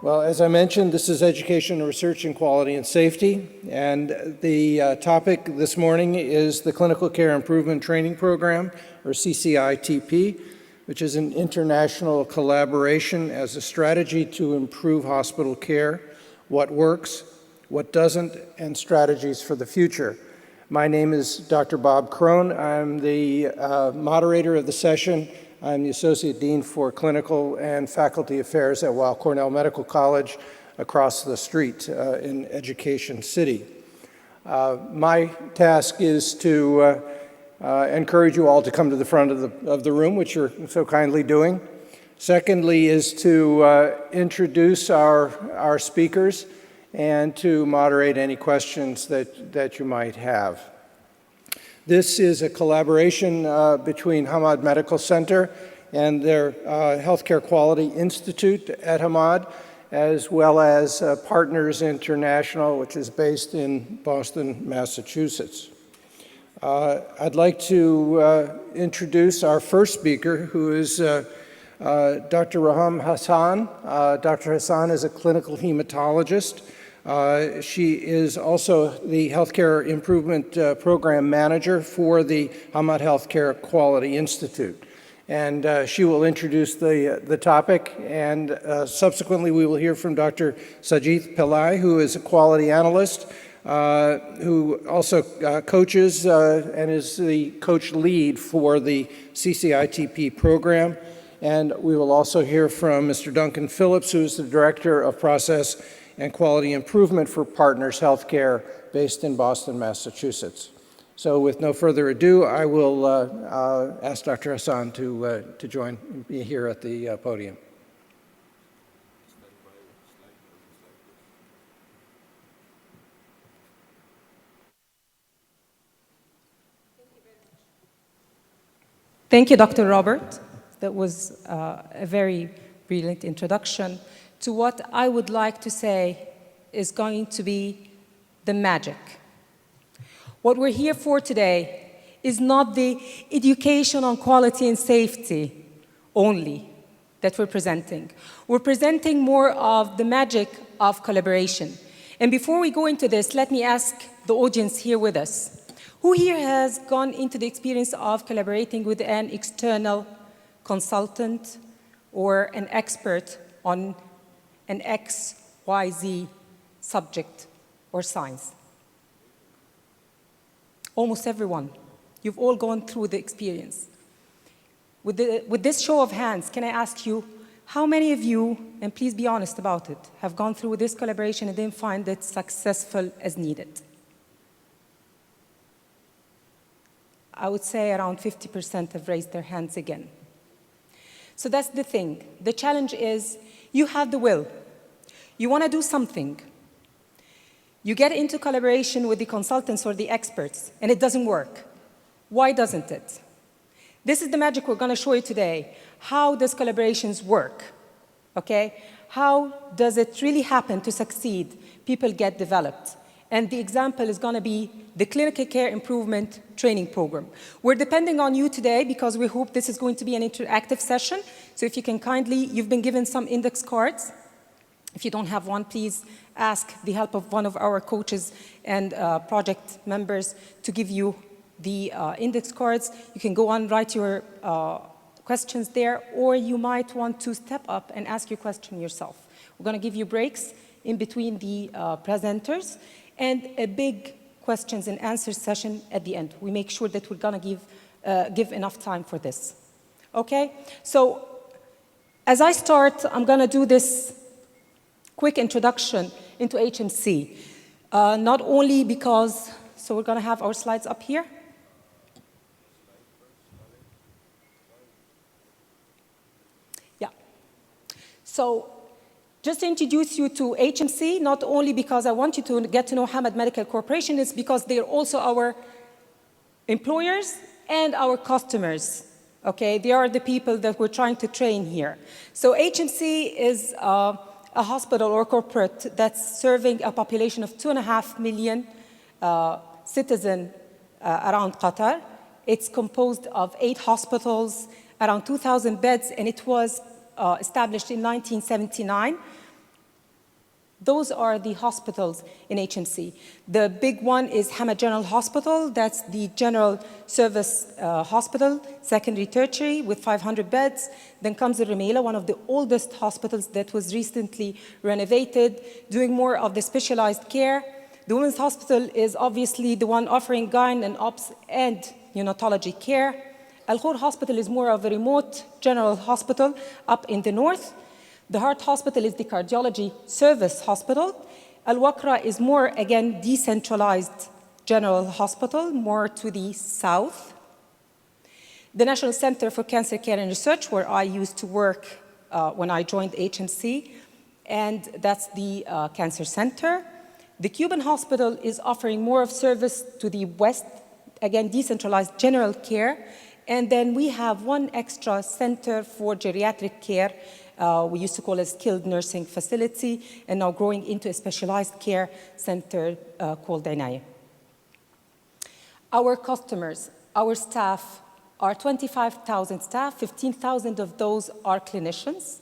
Well, as I mentioned, this is Education, Research, and Quality and Safety, and the topic this morning is the Clinical Care Improvement Training Program, or CCITP, which is an international collaboration as a strategy to improve hospital care, what works, what doesn't, and strategies for the future. My name is Dr. Bob Crone. I'm the moderator of the session. I'm the Associate Dean for Clinical and Faculty Affairs at Weill Cornell Medical College across the street in Education City. My task is to encourage you all to come to the front of the room, which you're so kindly doing. Secondly is to introduce our speakers and to moderate any questions that you might have. This is a collaboration between Hamad Medical Center and their Healthcare Quality Institute at Hamad, as well as Partners International, which is based in Boston, Massachusetts. I'd like to introduce our first speaker, who is Dr. Raham Hassan. Dr. Hassan is a clinical hematologist. She is also the Healthcare Improvement Program Manager for the Hamad Healthcare Quality Institute. And she will introduce the topic, and subsequently we will hear from Dr. Sajith Pillai, who is a quality analyst, who also coaches and is the coach lead for the CCITP program. And we will also hear from Mr. Duncan Phillips, who is the Director of Process and Quality Improvement for Partners Healthcare, based in Boston, Massachusetts. So with no further ado, I will ask Dr. Hassan to join me here at the podium. Thank you, Dr. Robert. That was a very brilliant introduction to what I would like to say is going to be the magic. What we're here for today is not the education on quality and safety only that we're presenting. We're presenting more of the magic of collaboration. And before we go into this, let me ask the audience here with us, who here has gone into the experience of collaborating with an external consultant or an expert on an XYZ subject or science? Almost everyone. You've all gone through the experience. With this show of hands, can I ask you, how many of you, and please be honest about it, have gone through this collaboration and didn't find it successful as needed? I would say around 50% have raised their hands again. So that's the thing. The challenge is you have the will. You want to do something. You get into collaboration with the consultants or the experts, and it doesn't work. Why doesn't it? This is the magic we're going to show you today. How does collaborations work? Okay? How does it really happen to succeed? People get developed. And the example is going to be the Clinical Care Improvement Training Program. We're depending on you today because we hope this is going to be an interactive session. So if you can kindly, you've been given some index cards. If you don't have one, please ask the help of one of our coaches and project members to give you the index cards. You can go on, write your questions there, or you might want to step up and ask your question yourself. We're going to give you breaks in between the presenters and a big questions and answers session at the end. We make sure that we're going to give enough time for this. Okay? So as I start, I'm going to do this quick introduction into HMC. Not only because, so we're going to have our slides up here. Yeah. So just to introduce you to HMC, not only because I want you to get to know Hamad Medical Corporation, it's because they're also our employers and our customers. Okay, they are the people that we're trying to train here. So HMC is a hospital or corporate that's serving a population of 2.5 million citizens around Qatar. It's composed of 8 hospitals, around 2,000 beds, and it was established in 1979. Those are the hospitals in HMC. The big one is Hamad General Hospital. That's the general service hospital, secondary, tertiary, with 500 beds. Then comes the Rumeila, one of the oldest hospitals that was recently renovated, doing more of the specialized care. The Women's Hospital is obviously the one offering gyne and obs and neonatology care. Al Khor Hospital is more of a remote general hospital up in the north. The Heart Hospital is the cardiology service hospital. Al-Waqra is more, again, decentralized general hospital, more to the south. The National Center for Cancer Care and Research, where I used to work when I joined HMC, and that's the Cancer Center. The Cuban Hospital is offering more of service to the west, again, decentralized general care. And then we have one extra center for geriatric care. We used to call it a skilled nursing facility, and now growing into a specialized care center called Inaya. Our customers, our staff, are 25,000 staff. 15,000 of those are clinicians.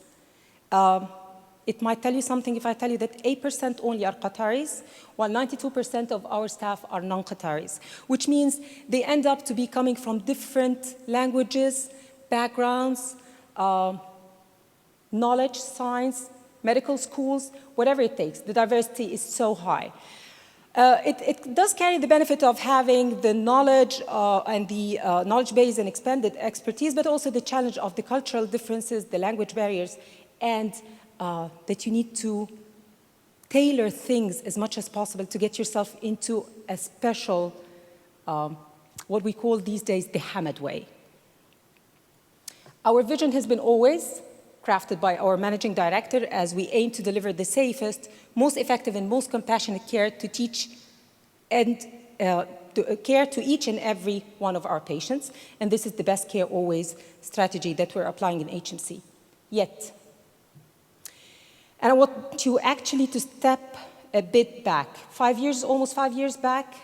It might tell you something if I tell you that 8% only are Qataris, while 92% of our staff are non-Qataris, which means they end up to be coming from different languages, backgrounds, knowledge, science, medical schools, whatever it takes. The diversity is so high. It does carry the benefit of having the knowledge and the knowledge base and expanded expertise, but also the challenge of the cultural differences, the language barriers, and that you need to tailor things as much as possible to get yourself into a special, what we call these days the Hamad way. Our vision has been always crafted by our managing director as we aim to deliver the safest, most effective, and most compassionate care to teach and care to each and every one of our patients. And this is the best care always strategy that we're applying in HMC. Yet, and I want you actually to step a bit back. Almost 5 years back,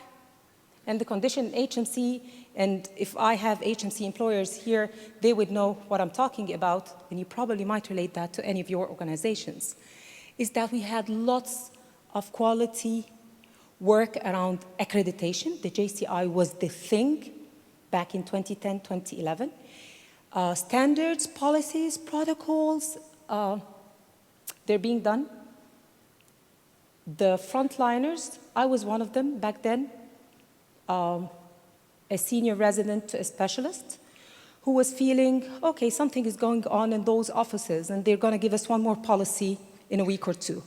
and the condition in HMC, and if I have HMC employers here, they would know what I'm talking about, and you probably might relate that to any of your organizations, is that we had lots of quality work around accreditation. The JCI was the thing back in 2010, 2011. Standards, policies, protocols, they're being done. The frontliners, I was one of them back then, a senior resident to a specialist who was feeling, okay, something is going on in those offices and they're going to give us one more policy in a week or two.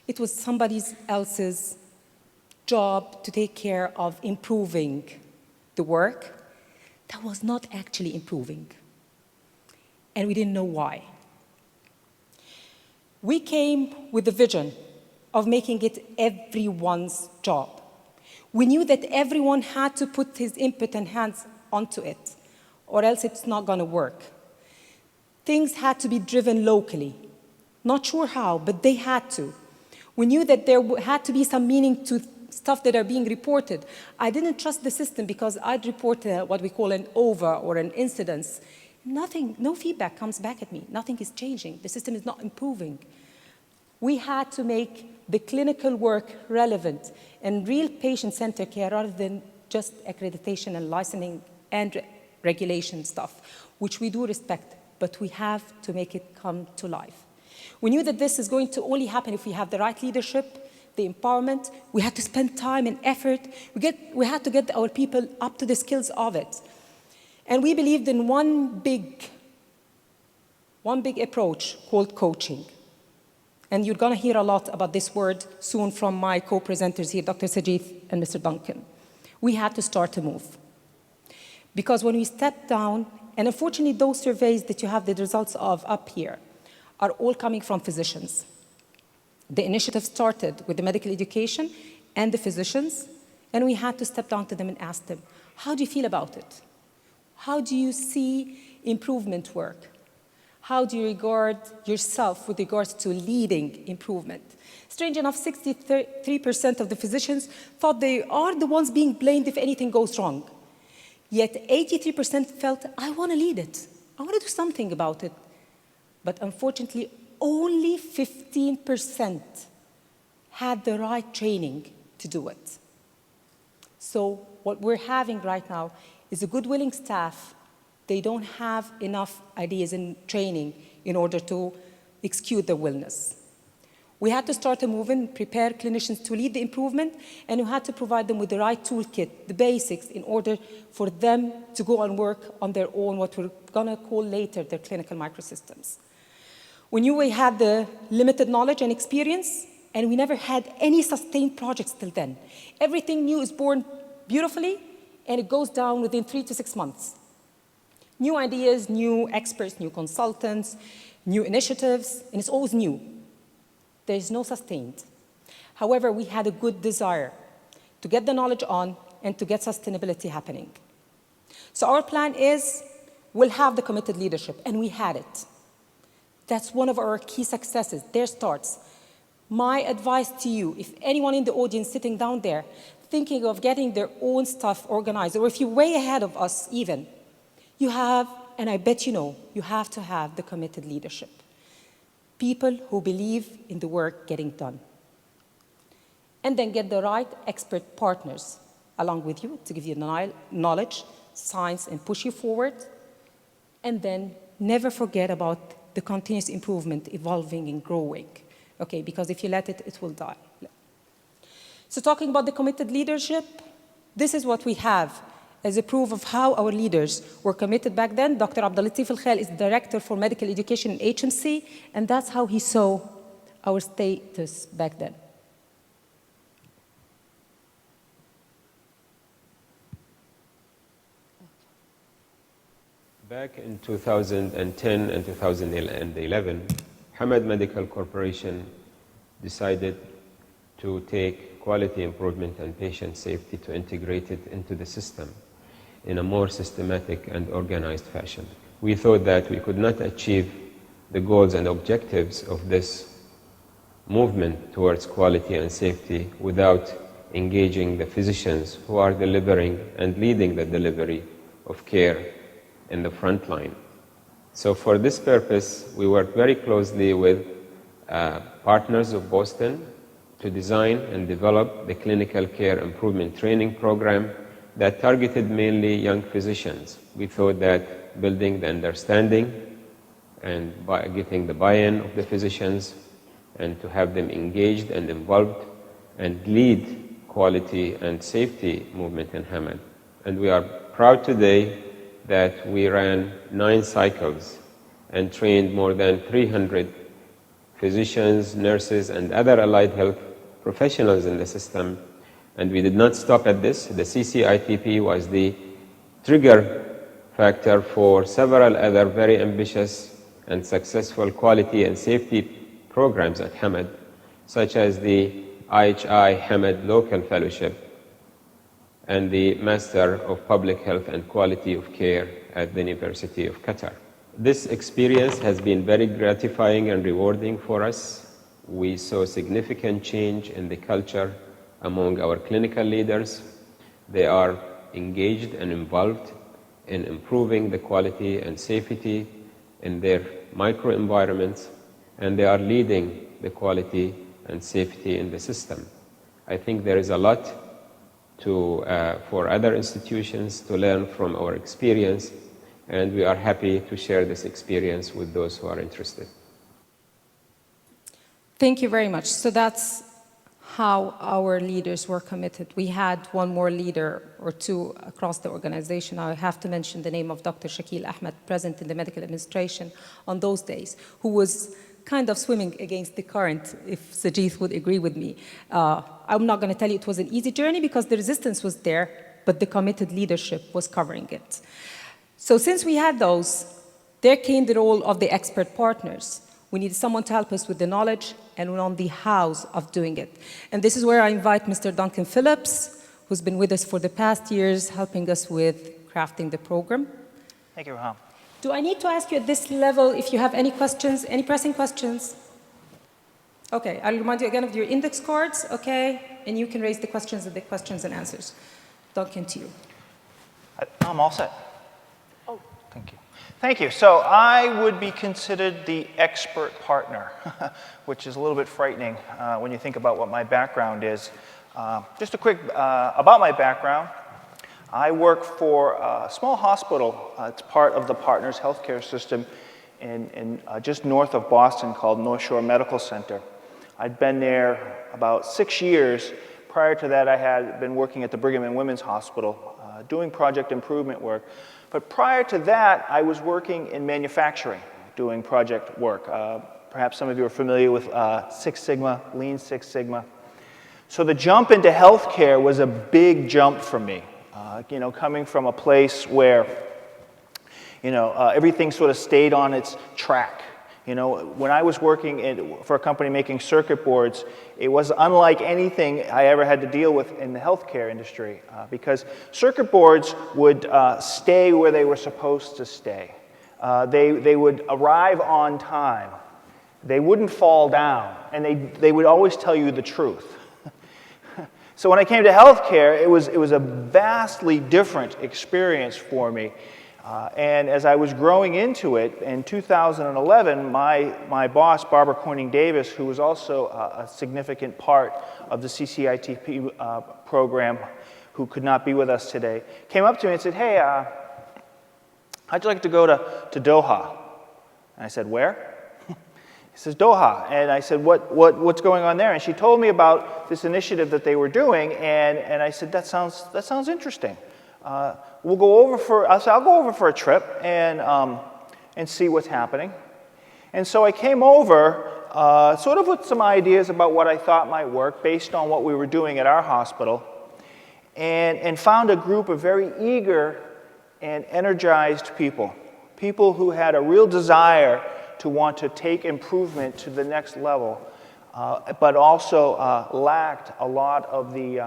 It was somebody else's job to take care of improving the work that was not actually improving. And we didn't know why. We came with the vision of making it everyone's job. We knew that everyone had to put his input and hands onto it, or else it's not going to work. Things had to be driven locally. Not sure how, but they had to. We knew that there had to be some meaning to stuff that are being reported. I didn't trust the system because I'd report what we call an over or an incidence. Nothing, no feedback comes back at me. Nothing is changing. The system is not improving. We had to make the clinical work relevant and real patient-centered care rather than just accreditation and licensing and regulation stuff, which we do respect, but we have to make it come to life. We knew that this is going to only happen if we have the right leadership, the empowerment. We had to spend time and effort. We had to get our people up to the skills of it. And we believed in one big approach called coaching. And you're going to hear a lot about this word soon from my co-presenters here, Dr. Sajid and Mr. Duncan. We had to start to move. Because when we stepped down, and unfortunately those surveys that you have the results of up here are all coming from physicians. The initiative started with the medical education and the physicians, and we had to step down to them and ask them, how do you feel about it? How do you see improvement work? How do you regard yourself with regards to leading improvement? Strange enough, 63% of the physicians thought they are the ones being blamed if anything goes wrong. Yet 83% felt, I want to lead it. I want to do something about it. But unfortunately, only 15% had the right training to do it. So what we're having right now is a good willing staff. They don't have enough ideas and training in order to execute their wellness. We had to start a movement, prepare clinicians to lead the improvement, and we had to provide them with the right toolkit, the basics, in order for them to go and work on their own, what we're gonna call later their clinical microsystems. We knew we had the limited knowledge and experience, and we never had any sustained projects till then. Everything new is born beautifully, and it goes down within 3 to 6 months. New ideas, new experts, new consultants, new initiatives, and it's always new. There is no sustained. However, we had a good desire to get the knowledge on and to get sustainability happening. So our plan is, we'll have the committed leadership, and we had it. That's one of our key successes. There starts. My advice to you, if anyone in the audience sitting down there thinking of getting their own stuff organized, or if you're way ahead of us even, you have, and I bet you know, you have to have the committed leadership. People who believe in the work getting done. And then get the right expert partners along with you to give you knowledge, science, and push you forward. And then never forget about the continuous improvement, evolving and growing. Okay, because if you let it, it will die. So talking about the committed leadership, this is what we have as a proof of how our leaders were committed back then. Dr. Abdulatif Al-Khail is the Director for Medical Education in HMC, and that's how he saw our status back then. Back in 2010 and 2011, Hamad Medical Corporation decided to take quality improvement and patient safety to integrate it into the system in a more systematic and organized fashion. We thought that we could not achieve the goals and objectives of this movement towards quality and safety without engaging the physicians who are delivering and leading the delivery of care in the front line. So for this purpose, we worked very closely with partners of Boston to design and develop the clinical care improvement training program that targeted mainly young physicians. We thought that building the understanding and by getting the buy-in of the physicians and to have them engaged and involved and lead quality and safety movement in Hamad. And we are proud today that we ran 9 cycles and trained more than 300 physicians, nurses, and other allied health professionals in the system. And we did not stop at this. The CCITP was the trigger factor for several other very ambitious and successful quality and safety programs at Hamad, such as the IHI Hamad Local Fellowship and the Master of Public Health and Quality of Care at the University of Qatar. This experience has been very gratifying and rewarding for us. We saw significant change in the culture among our clinical leaders. They are engaged and involved in improving the quality and safety in their microenvironments, and they are leading the quality and safety in the system. I think there is a lot for other institutions to learn from our experience, and we are happy to share this experience with those who are interested. Thank you very much. So that's how our leaders were committed. We had one more leader or two across the organization. I have to mention the name of Dr. Shakil Ahmed, present in the medical administration on those days, who was kind of swimming against the current, if Sajid would agree with me. I'm not going to tell you it was an easy journey because the resistance was there, but the committed leadership was covering it. So since we had those, there came the role of the expert partners. We needed someone to help us with the knowledge and on the hows of doing it. And this is where I invite Mr. Duncan Phillips, who's been with us for the past years, helping us with crafting the program. Thank you, Raham. Do I need to ask you at this level if you have any questions, any pressing questions? Okay, I'll remind you again of your index cards, okay? And you can raise the questions and answers. Duncan, to you. I'm all set. Oh, thank you. Thank you. So I would be considered the expert partner, which is a little bit frightening when you think about what my background is. Just a quick about my background. I work for a small hospital. It's part of the Partners healthcare system in just north of Boston called North Shore Medical Center. I'd been there about 6 years. Prior to that, I had been working at the Brigham and Women's Hospital doing project improvement work. But prior to that, I was working in manufacturing, doing project work. Perhaps some of you are familiar with Six Sigma, Lean Six Sigma. So the jump into healthcare was a big jump for me. You know, coming from a place where, you know, everything sort of stayed on its track. You know, when I was working for a company making circuit boards, it was unlike anything I ever had to deal with in the healthcare industry because circuit boards would stay where they were supposed to stay. They would arrive on time. They wouldn't fall down, and they would always tell you the truth. So when I came to healthcare, it was a vastly different experience for me. And as I was growing into it, in 2011, my boss, Barbara Coining-Davis, who was also a significant part of the CCITP program, who could not be with us today, came up to me and said, "Hey, how'd you like to go to Doha?" And I said, "Where?" He says, "Doha." And I said, what's going on there? And she told me about this initiative that they were doing, and I said, that sounds interesting. I'll go over for a trip and see what's happening. And so I came over sort of with some ideas about what I thought might work based on what we were doing at our hospital, and found a group of very eager and energized people who had a real desire to want to take improvement to the next level, but also lacked a lot of the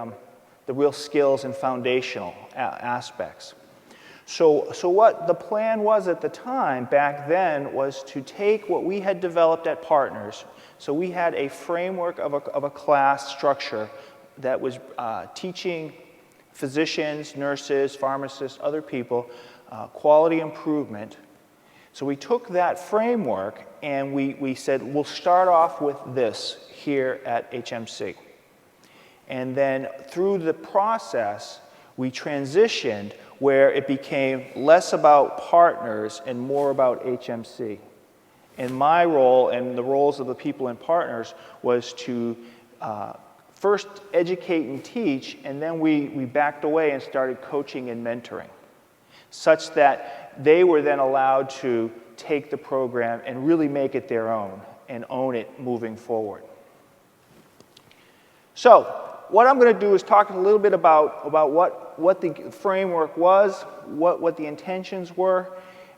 real skills and foundational aspects. So what the plan was at the time, back then, was to take what we had developed at Partners. So we had a framework of a class structure that was teaching physicians, nurses, pharmacists, other people, quality improvement. So we took that framework and we said, we'll start off with this here at HMC. And then through the process, we transitioned where it became less about Partners and more about HMC. And my role and the roles of the people in Partners was to first educate and teach, and then we backed away and started coaching and mentoring, such that they were then allowed to take the program and really make it their own and own it moving forward. So what I'm going to do is talk a little bit about what the framework was, what the intentions were,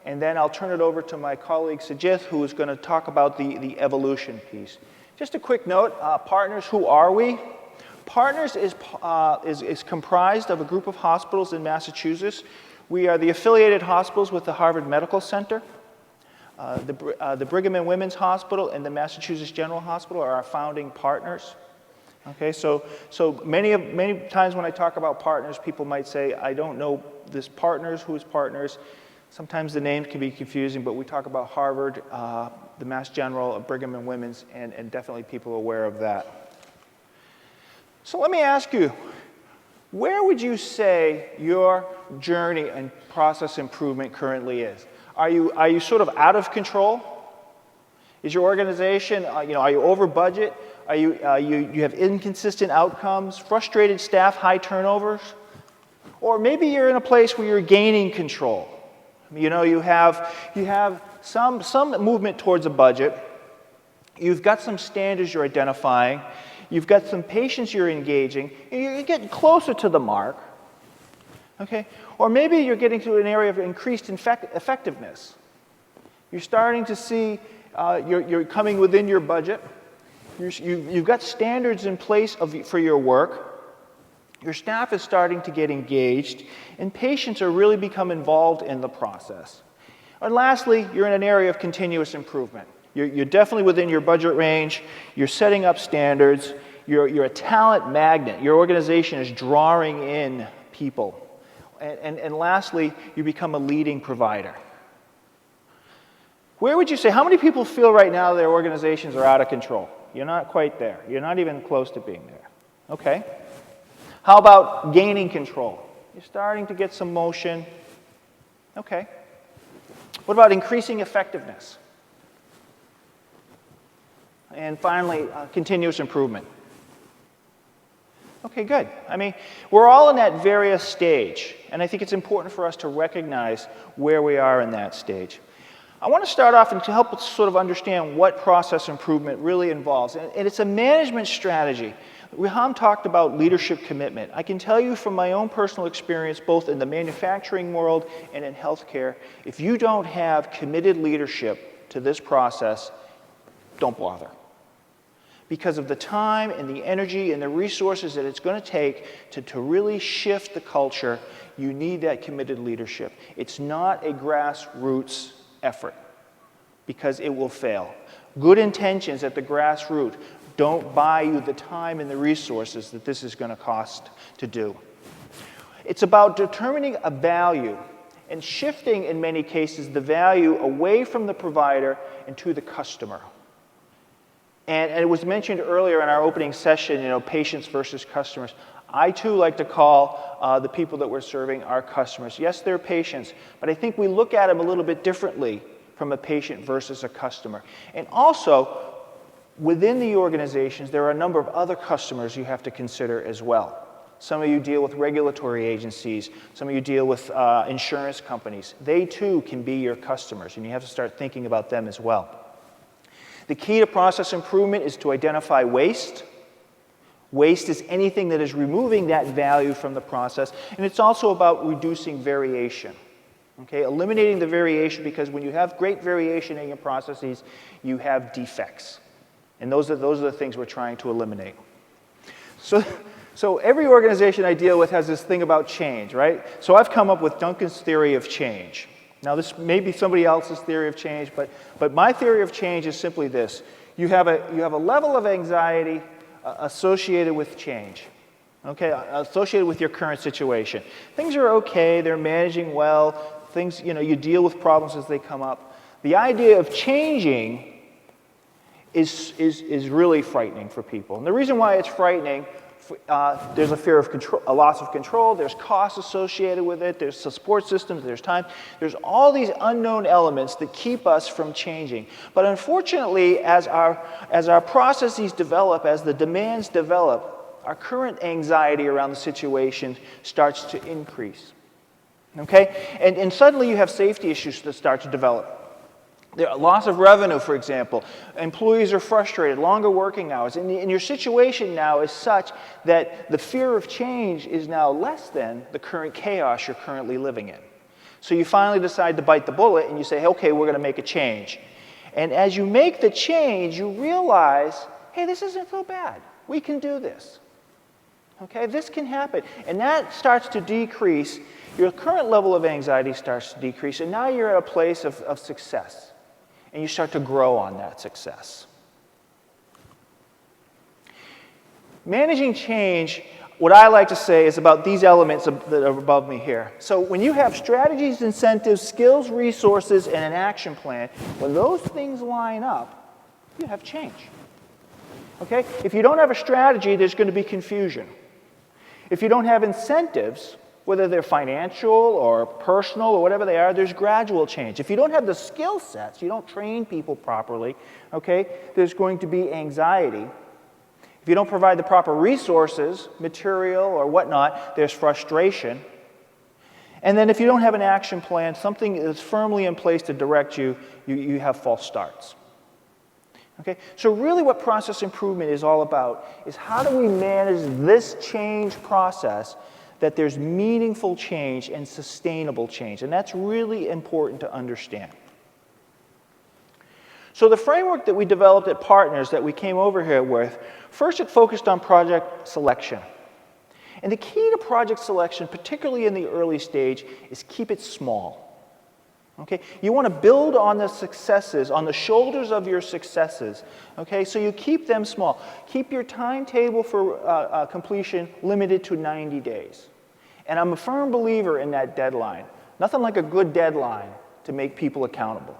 and then I'll turn it over to my colleague Sajith, who is going to talk about the evolution piece. Just a quick note, Partners, who are we? Partners is comprised of a group of hospitals in Massachusetts. We are the affiliated hospitals with the Harvard Medical Center. The Brigham and Women's Hospital and the Massachusetts General Hospital are our founding partners. Okay, so many times when I talk about Partners, people might say, I don't know this Partners, who's Partners? Sometimes the names can be confusing, but we talk about Harvard, the Mass General, Brigham and Women's, and definitely people are aware of that. So let me ask you, where would you say your journey and process improvement currently is? Are you sort of out of control? Is your organization, are you over budget? You have inconsistent outcomes, frustrated staff, high turnovers? Or maybe you're in a place where you're gaining control. You know, you have some movement towards a budget. You've got some standards you're identifying. You've got some patients you're engaging. And you're getting closer to the mark. Okay? Or maybe you're getting to an area of increased effectiveness. You're starting to see you're coming within your budget. You've got standards in place for your work. Your staff is starting to get engaged, and patients are really become involved in the process. And lastly, you're in an area of continuous improvement. You're definitely within your budget range. You're setting up standards. You're a talent magnet. Your organization is drawing in people. And lastly, you become a leading provider. Where would you say, how many people feel right now their organizations are out of control? You're not quite there. You're not even close to being there. Okay. How about gaining control? You're starting to get some motion. Okay. What about increasing effectiveness? And finally, continuous improvement. Okay, good. I mean, we're all in that various stage, and I think it's important for us to recognize where we are in that stage. I want to start off and to help us sort of understand what process improvement really involves, and it's a management strategy. Reham talked about leadership commitment. I can tell you from my own personal experience, both in the manufacturing world and in healthcare, if you don't have committed leadership to this process, don't bother. Because of the time and the energy and the resources that it's going to take to really shift the culture, you need that committed leadership. It's not a grassroots effort because it will fail. Good intentions at the grassroots don't buy you the time and the resources that this is going to cost to do. It's about determining a value and shifting, in many cases, the value away from the provider and to the customer. And it was mentioned earlier in our opening session, patients versus customers. I, too, like to call the people that we're serving our customers. Yes, they're patients, but I think we look at them a little bit differently from a patient versus a customer. And also, within the organizations, there are a number of other customers you have to consider as well. Some of you deal with regulatory agencies. Some of you deal with insurance companies. They, too, can be your customers, and you have to start thinking about them as well. The key to process improvement is to identify waste. Waste is anything that is removing that value from the process, and it's also about reducing variation. Okay, eliminating the variation, because when you have great variation in your processes, you have defects. And those are the things we're trying to eliminate. So every organization I deal with has this thing about change, right? So I've come up with Duncan's theory of change. Now, this may be somebody else's theory of change, but my theory of change is simply this. You have a level of anxiety associated with change, okay, associated with your current situation. Things are okay, they're managing well, things, you deal with problems as they come up. The idea of changing is really frightening for people. And the reason why it's frightening, there's a fear of control, a loss of control, there's costs associated with it, there's support systems, there's time, there's all these unknown elements that keep us from changing. But unfortunately, as our processes develop, as the demands develop, our current anxiety around the situation starts to increase. Okay? And suddenly you have safety issues that start to develop. Loss of revenue, for example. Employees are frustrated, longer working hours. And your situation now is such that the fear of change is now less than the current chaos you're currently living in. So you finally decide to bite the bullet and you say, okay, we're going to make a change. And as you make the change, you realize, hey, this isn't so bad. We can do this. Okay, this can happen. And that starts to decrease. Your current level of anxiety starts to decrease, and now you're at a place of success. And you start to grow on that success. Managing change, what I like to say, is about these elements that are above me here. So when you have strategies, incentives, skills, resources, and an action plan, when those things line up, you have change. Okay? If you don't have a strategy, there's going to be confusion. If you don't have incentives, whether they're financial or personal or whatever they are, there's gradual change. If you don't have the skill sets, you don't train people properly, okay, there's going to be anxiety. If you don't provide the proper resources, material or whatnot, there's frustration. And then if you don't have an action plan, something that's firmly in place to direct you, you have false starts. Okay? So really what process improvement is all about is how do we manage this change process that there's meaningful change and sustainable change. And that's really important to understand. So the framework that we developed at Partners that we came over here with, first it focused on project selection. And the key to project selection, particularly in the early stage, is keep it small. Okay? You want to build on the successes, on the shoulders of your successes. Okay? So you keep them small. Keep your timetable for completion limited to 90 days. And I'm a firm believer in that deadline. Nothing like a good deadline to make people accountable.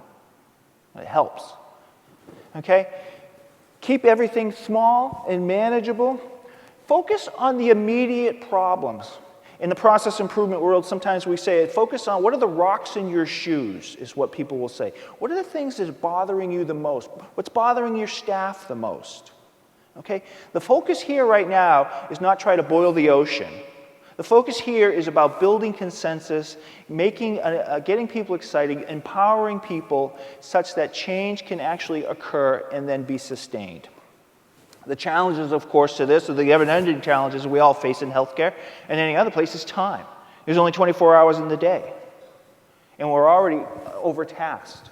It helps. Okay? Keep everything small and manageable. Focus on the immediate problems. In the process improvement world, sometimes we say, focus on what are the rocks in your shoes, is what people will say. What are the things that are bothering you the most? What's bothering your staff the most? Okay? The focus here right now is not try to boil the ocean. The focus here is about building consensus, getting people excited, empowering people such that change can actually occur and then be sustained. The challenges, of course, to this, or the ever-ending challenges we all face in healthcare and any other place is time. There's only 24 hours in the day, and we're already overtasked.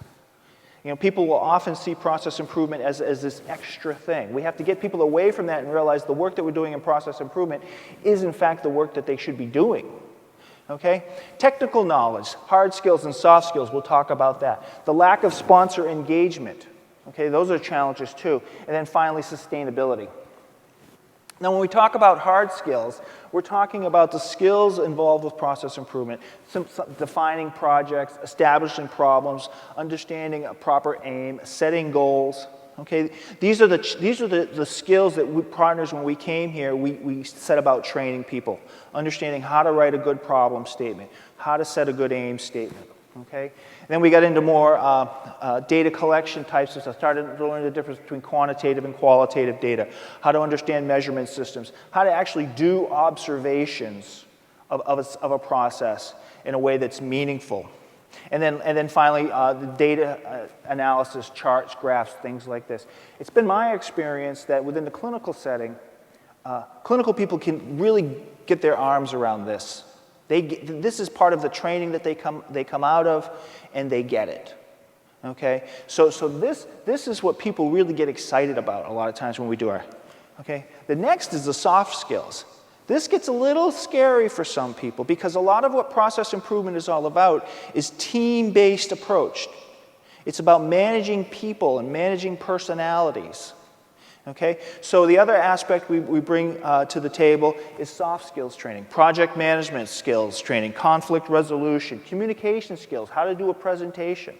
You know, people will often see process improvement as this extra thing. We have to get people away from that and realize the work that we're doing in process improvement is, in fact, the work that they should be doing. Okay? Technical knowledge, hard skills and soft skills, we'll talk about that. The lack of sponsor engagement. Okay, those are challenges too. And then finally, sustainability. Now, when we talk about hard skills, we're talking about the skills involved with process improvement, defining projects, establishing problems, understanding a proper aim, setting goals. Okay, these are the skills that we partners, when we came here, we set about training people, understanding how to write a good problem statement, how to set a good aim statement. Okay? And then we got into more data collection types of stuff, started to learn the difference between quantitative and qualitative data, how to understand measurement systems, how to actually do observations of a process in a way that's meaningful. And then finally, the data analysis, charts, graphs, things like this. It's been my experience that within the clinical setting, clinical people can really get their arms around this. This is part of the training that they come out of, and they get it. Okay, so this is what people really get excited about a lot of times when we do our. Okay, the next is the soft skills. This gets a little scary for some people because a lot of what process improvement is all about is team-based approach. It's about managing people and managing personalities. Okay, so the other aspect we bring to the table is soft skills training, project management skills training, conflict resolution, communication skills, how to do a presentation,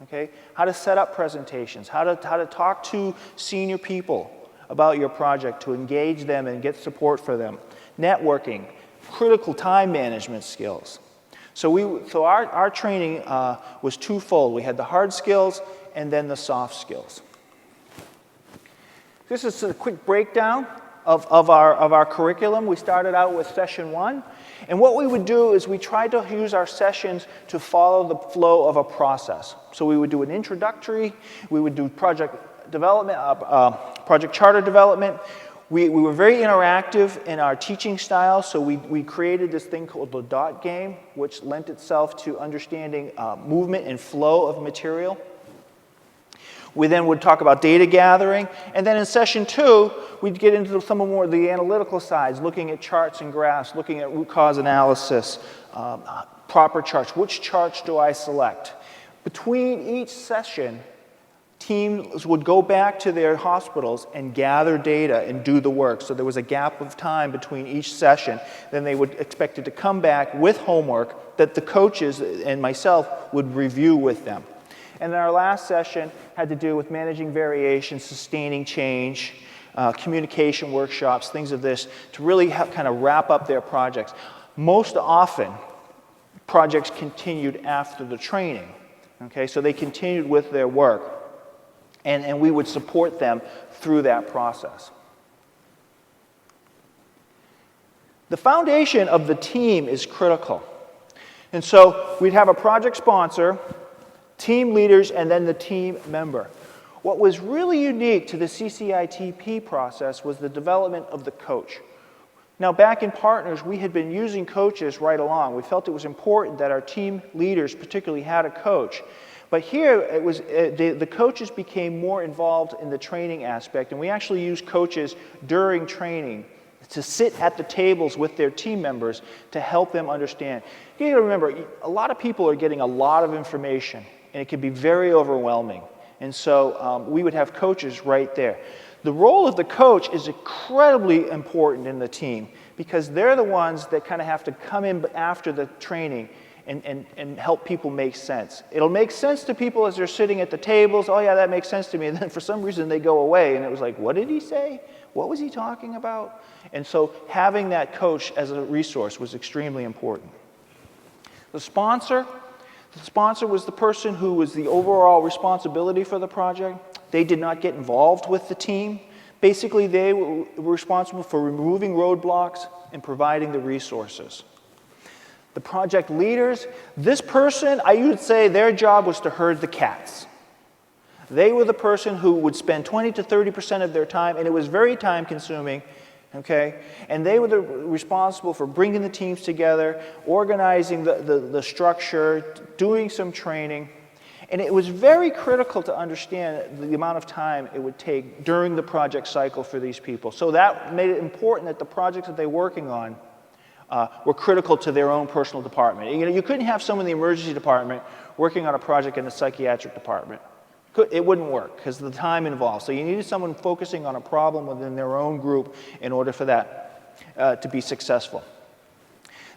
okay, how to set up presentations, how to talk to senior people about your project to engage them and get support for them, networking, critical time management skills. So our training was twofold. We had the hard skills and then the soft skills. This is a quick breakdown of our curriculum. We started out with session 1. And what we would do is we tried to use our sessions to follow the flow of a process. So we would do an introductory, we would do project development, project charter development. We were very interactive in our teaching style, so we created this thing called the dot game, which lent itself to understanding movement and flow of material. We then would talk about data gathering, and then in session 2, we'd get into some more of the analytical sides, looking at charts and graphs, looking at root cause analysis, proper charts. Which charts do I select? Between each session, teams would go back to their hospitals and gather data and do the work. So there was a gap of time between each session. Then they would expect it to come back with homework that the coaches and myself would review with them. And then our last session had to do with managing variation, sustaining change, communication workshops, things of this, to really kind of wrap up their projects. Most often, projects continued after the training. Okay, so they continued with their work, and we would support them through that process. The foundation of the team is critical. And so we'd have a project sponsor, team leaders, and then the team member. What was really unique to the CCITP process was the development of the coach. Now, back in Partners, we had been using coaches right along. We felt it was important that our team leaders particularly had a coach. But here, it was the coaches became more involved in the training aspect, and we actually used coaches during training to sit at the tables with their team members to help them understand. You got to remember, a lot of people are getting a lot of information, and it can be very overwhelming. And so we would have coaches right there. The role of the coach is incredibly important in the team because they're the ones that kind of have to come in after the training and help people make sense. It'll make sense to people as they're sitting at the tables. Oh yeah, that makes sense to me. And then for some reason they go away and it was like, what did he say? What was he talking about? And so having that coach as a resource was extremely important. The sponsor was the person who was the overall responsibility for the project. They did not get involved with the team. Basically, they were responsible for removing roadblocks and providing the resources. The project leaders, this person, I would say their job was to herd the cats. They were the person who would spend 20 to 30% of their time, and it was very time consuming, okay? And they were responsible for bringing the teams together, organizing the structure, doing some training. And it was very critical to understand the amount of time it would take during the project cycle for these people. So that made it important that the projects that they were working on were critical to their own personal department. You couldn't have someone in the emergency department working on a project in the psychiatric department. It wouldn't work because of the time involved. So you needed someone focusing on a problem within their own group in order for that to be successful.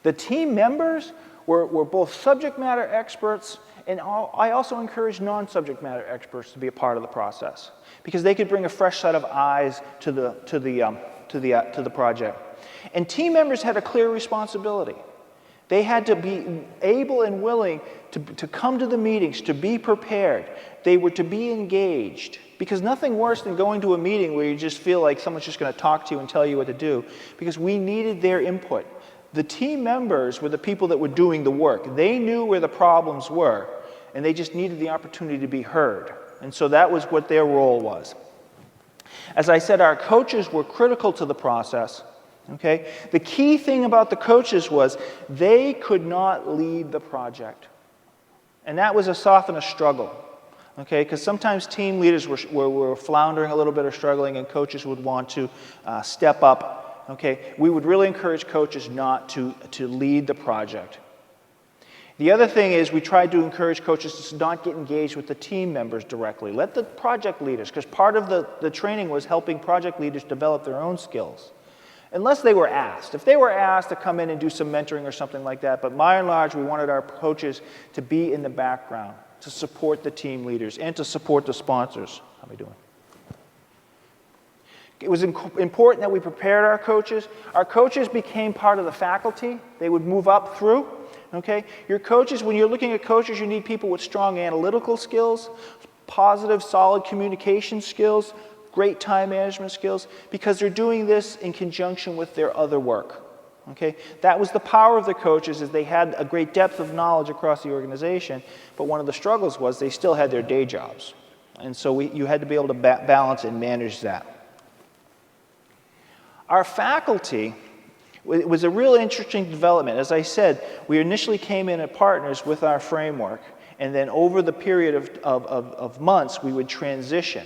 The team members were both subject matter experts, and I also encourage non-subject matter experts to be a part of the process because they could bring a fresh set of eyes to the project. And team members had a clear responsibility. They had to be able and willing to come to the meetings, to be prepared. They were to be engaged. Because nothing worse than going to a meeting where you just feel like someone's just going to talk to you and tell you what to do. Because we needed their input. The team members were the people that were doing the work. They knew where the problems were, and they just needed the opportunity to be heard. And so that was what their role was. As I said, our coaches were critical to the process. Okay? The key thing about the coaches was they could not lead the project. And that was often a struggle. Okay? Because sometimes team leaders were floundering a little bit or struggling, and coaches would want to step up. Okay? We would really encourage coaches not to lead the project. The other thing is we tried to encourage coaches to not get engaged with the team members directly. Let the project leaders, because part of the training was helping project leaders develop their own skills. Unless they were asked. If they were asked to come in and do some mentoring or something like that, but by and large, we wanted our coaches to be in the background, to support the team leaders, and to support the sponsors. How are we doing? It was important that we prepared our coaches. Our coaches became part of the faculty. They would move up through. Okay? Your coaches, when you're looking at coaches, you need people with strong analytical skills, positive, solid communication skills, great time management skills, because they're doing this in conjunction with their other work. Okay? That was the power of the coaches, is they had a great depth of knowledge across the organization, but one of the struggles was they still had their day jobs. And so you had to be able to balance and manage that. Our faculty, it was a real interesting development. As I said, we initially came in as partners with our framework, and then over the period of months, we would transition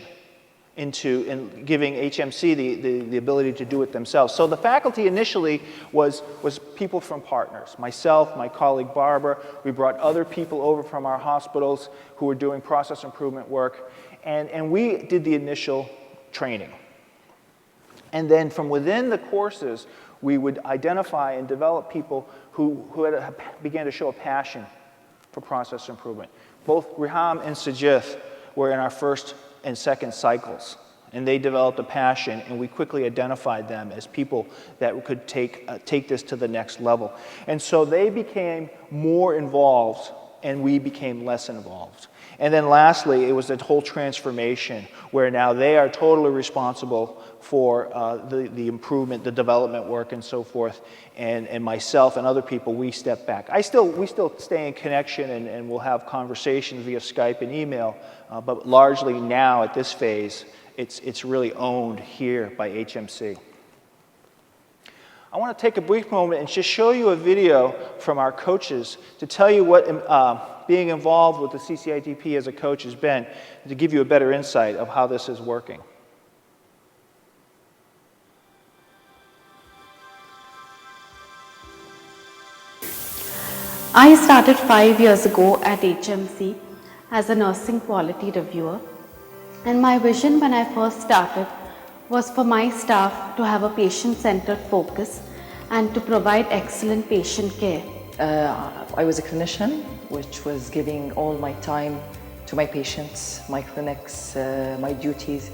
into giving HMC the ability to do it themselves. So the faculty initially was people from partners. Myself, my colleague Barbara, we brought other people over from our hospitals who were doing process improvement work, and we did the initial training. And then from within the courses, we would identify and develop people who began to show a passion for process improvement. Both Riham and Sajith were in our first and second cycles, and they developed a passion, and we quickly identified them as people that could take this to the next level. And so they became more involved, and we became less involved. And then lastly, it was a whole transformation where now they are totally responsible for the improvement, the development work, and so forth. And myself and other people, we step back. We still stay in connection, and we'll have conversations via Skype and email. But largely now at this phase, it's really owned here by HMC. I want to take a brief moment and just show you a video from our coaches to tell you what being involved with the CCITP as a coach has been, to give you a better insight of how this is working. I started 5 years ago at HMC as a nursing quality reviewer, and my vision when I first started was for my staff to have a patient-centered focus and to provide excellent patient care. I was a clinician, which was giving all my time to my patients, my clinics, my duties.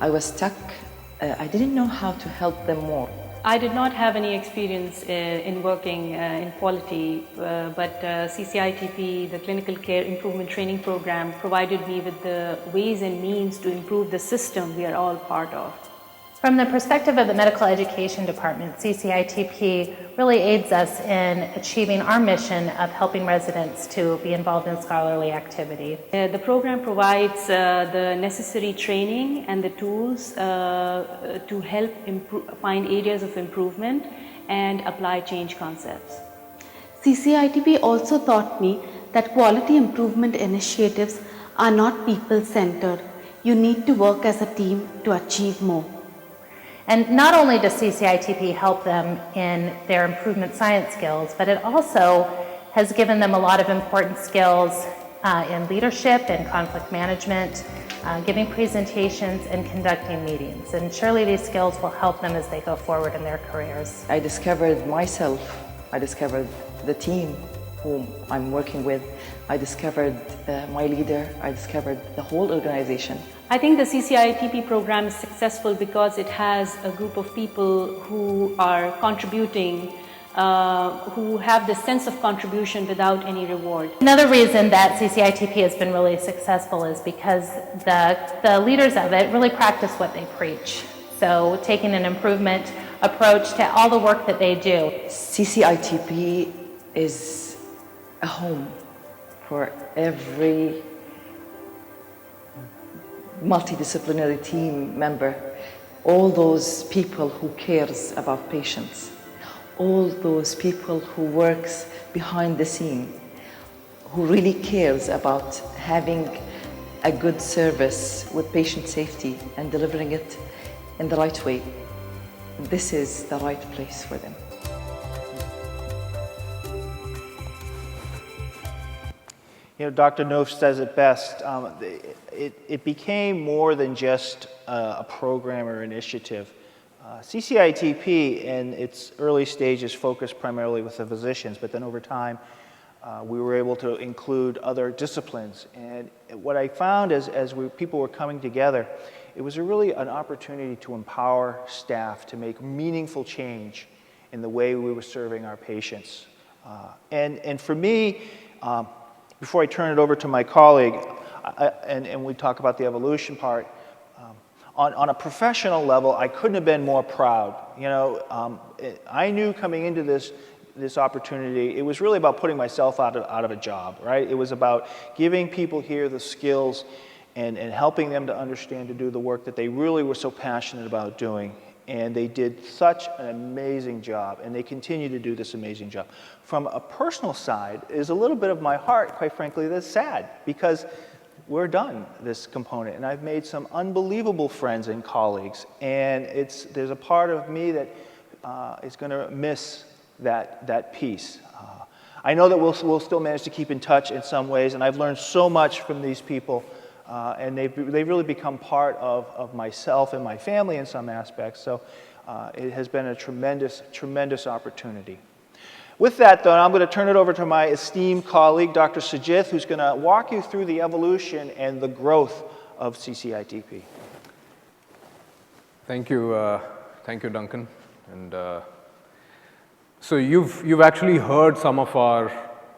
I was stuck. I didn't know how to help them more. I did not have any experience in working in quality, but CCITP, the Clinical Care Improvement Training Program, provided me with the ways and means to improve the system we are all part of. From the perspective of the Medical Education Department, CCITP really aids us in achieving our mission of helping residents to be involved in scholarly activity. The program provides the necessary training and the tools to help find areas of improvement and apply change concepts. CCITP also taught me that quality improvement initiatives are not people-centered. You need to work as a team to achieve more. And not only does CCITP help them in their improvement science skills, but it also has given them a lot of important skills in leadership and conflict management, giving presentations and conducting meetings. And surely these skills will help them as they go forward in their careers. I discovered myself. I discovered the team whom I'm working with. I discovered my leader. I discovered the whole organization. I think the CCITP program is successful because it has a group of people who are contributing, who have the sense of contribution without any reward. Another reason that CCITP has been really successful is because the leaders of it really practice what they preach. So taking an improvement approach to all the work that they do. CCITP is a home for every multidisciplinary team member, all those people who cares about patients, all those people who works behind the scene, who really cares about having a good service with patient safety and delivering it in the right way. This is the right place for them. You know, Dr. Noof says it best. It became more than just a program or initiative. CCITP in its early stages focused primarily with the physicians, but then over time we were able to include other disciplines. And what I found as people were coming together, it was really an opportunity to empower staff to make meaningful change in the way we were serving our patients. And for me, before I turn it over to my colleague, and we talk about the evolution part, on a professional level, I couldn't have been more proud. You know, I knew coming into this opportunity, it was really about putting myself out of a job, right? It was about giving people here the skills and helping them to understand to do the work that they really were so passionate about doing. And they did such an amazing job, and they continue to do this amazing job. From a personal side, is a little bit of my heart, quite frankly, that's sad, because we're done this component, and I've made some unbelievable friends and colleagues, and there's a part of me that is going to miss that piece. I know that we'll still manage to keep in touch in some ways, and I've learned so much from these people. And they've really become part of myself and my family in some aspects. So it has been a tremendous, tremendous opportunity. With that, though, I'm going to turn it over to my esteemed colleague, Dr. Sajith, who's going to walk you through the evolution and the growth of CCITP. Thank you, Duncan. And so you've actually heard some of our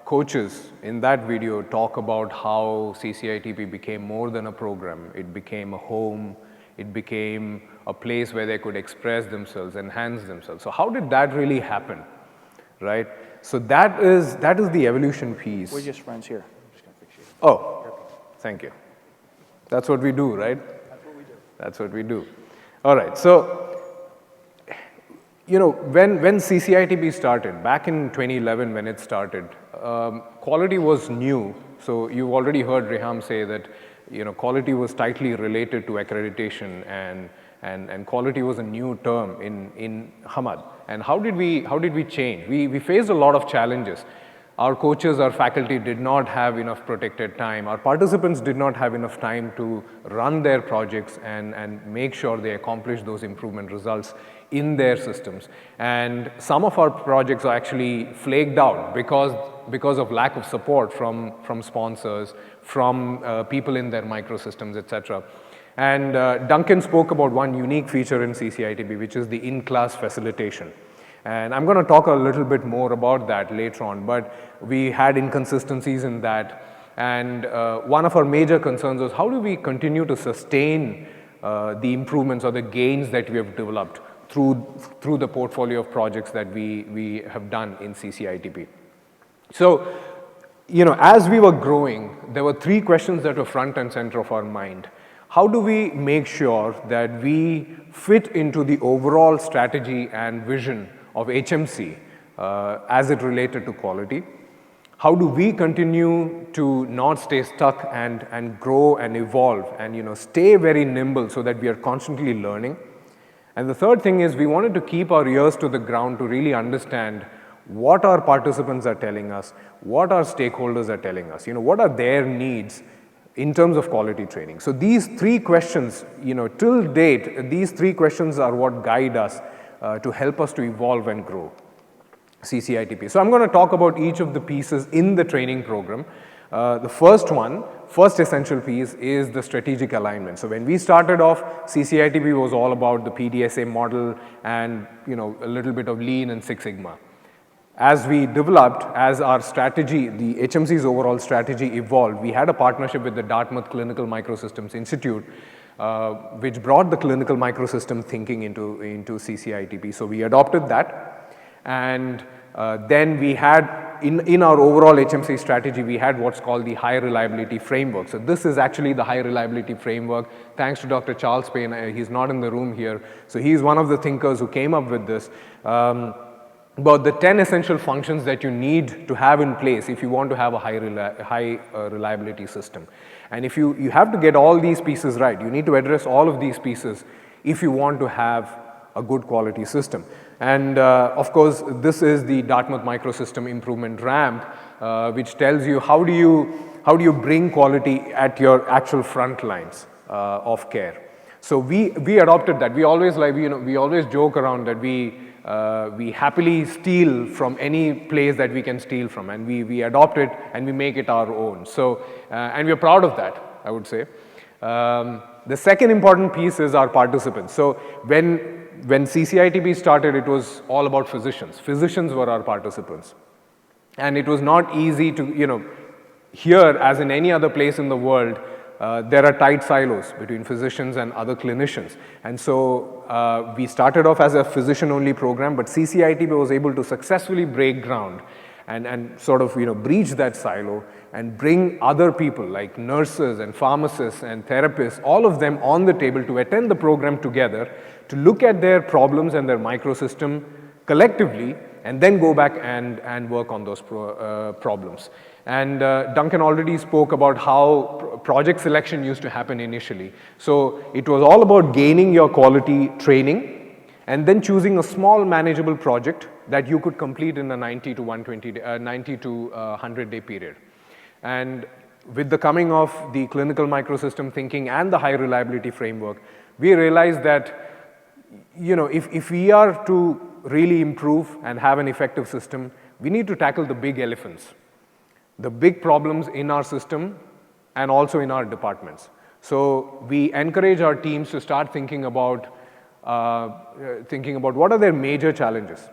coaches in that video talk about how CCITP became more than a program. It became a home. It became a place where they could express themselves, enhance themselves. So how did that really happen, right? So that is the evolution piece. We're just friends here. I'm just going to fix you. Oh, thank you. That's what we do, right? That's what we do. That's what we do. All right. So, you know, when CCITP started, back in 2011 when it started, quality was new. So you've already heard Reham say that, you know, quality was tightly related to accreditation, and quality was a new term in Hamad. And how did we change? We faced a lot of challenges. Our coaches, our faculty did not have enough protected time. Our participants did not have enough time to run their projects and make sure they accomplish those improvement results in their systems. And some of our projects are actually flagged out because of lack of support from sponsors, from people in their microsystems, etc. And Duncan spoke about one unique feature in CCITP, which is the in-class facilitation. And I'm going to talk a little bit more about that later on, but we had inconsistencies in that. And one of our major concerns was how do we continue to sustain the improvements or the gains that we have developed through the portfolio of projects that we have done in CCITP. So, as we were growing, there were 3 questions that were front and center of our mind. How do we make sure that we fit into the overall strategy and vision of HMC as it related to quality? How do we continue to not stay stuck and grow and evolve and stay very nimble so that we are constantly learning? And the third thing is we wanted to keep our ears to the ground to really understand what our participants are telling us, what our stakeholders are telling us, what are their needs in terms of quality training. So these 3 questions, till date, these 3 questions are what guide us to help us to evolve and grow CCITP. So I'm going to talk about each of the pieces in the training program. The first essential piece is the strategic alignment. So when we started off, CCITP was all about the PDSA model and a little bit of Lean and Six Sigma. As we developed, as our strategy, the HMC's overall strategy evolved, we had a partnership with the Dartmouth Clinical Microsystems Institute, which brought the clinical microsystem thinking into CCITP. So we adopted that, and then we had, in our overall HMC strategy, we had what's called the high reliability framework. So this is actually the high reliability framework, thanks to Dr. Charles Payne. He's not in the room here. So he's one of the thinkers who came up with this. About the 10 essential functions that you need to have in place if you want to have a high reliability system. And if you have to get all these pieces right, you need to address all of these pieces if you want to have a good quality system. And of course, this is the Dartmouth Microsystem Improvement Ramp, which tells you how do you bring quality at your actual front lines of care. So we adopted that. We always we always joke around that we happily steal from any place that we can steal from, and we adopt it and we make it our own. So, and we're proud of that, I would say. The second important piece is our participants. So when CCITP started, it was all about physicians. Physicians were our participants. And it was not easy to, here as in any other place in the world, there are tight silos between physicians and other clinicians. And so we started off as a physician-only program, but CCITP was able to successfully break ground and sort of breach that silo and bring other people like nurses and pharmacists and therapists, all of them on the table to attend the program together, to look at their problems and their microsystem collectively, and then go back and work on those problems. And Duncan already spoke about how project selection used to happen initially. So it was all about gaining your quality training and then choosing a small manageable project that you could complete in a 90 to 100 day period. And with the coming of the clinical microsystem thinking and the high reliability framework, we realized that if we are to really improve and have an effective system, we need to tackle the big elephants, the big problems in our system and also in our departments. So we encourage our teams to start thinking about what are their major challenges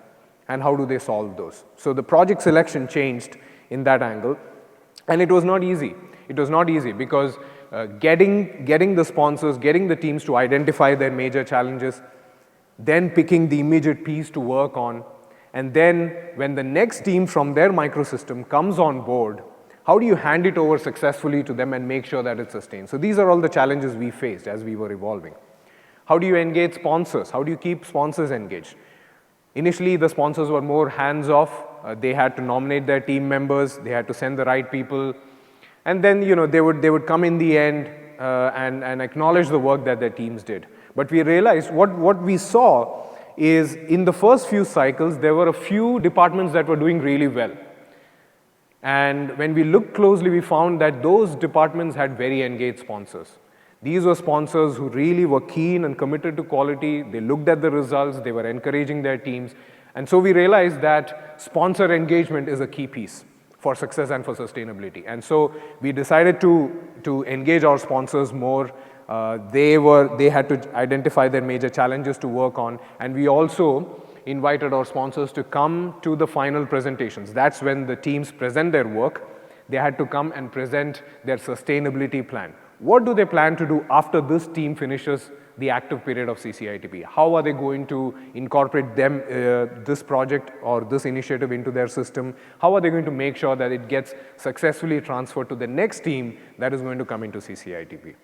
and how do they solve those. So the project selection changed in that angle, and it was not easy. It was not easy because getting the sponsors, getting the teams to identify their major challenges, then picking the immediate piece to work on, and then when the next team from their microsystem comes on board, how do you hand it over successfully to them and make sure that it's sustained? So these are all the challenges we faced as we were evolving. How do you engage sponsors? How do you keep sponsors engaged? Initially, the sponsors were more hands-off. They had to nominate their team members. They had to send the right people. And then, they would come in the end and acknowledge the work that their teams did. But we realized what we saw is in the first few cycles, there were a few departments that were doing really well. And when we looked closely, we found that those departments had very engaged sponsors. These were sponsors who really were keen and committed to quality. They looked at the results, they were encouraging their teams. And so we realized that sponsor engagement is a key piece for success and for sustainability. And so we decided to engage our sponsors more. They had to identify their major challenges to work on. And we also invited our sponsors to come to the final presentations. That's when the teams present their work. They had to come and present their sustainability plan. What do they plan to do after this team finishes the active period of CCITP? How are they going to incorporate this project or this initiative into their system? How are they going to make sure that it gets successfully transferred to the next team that is going to come into CCITP?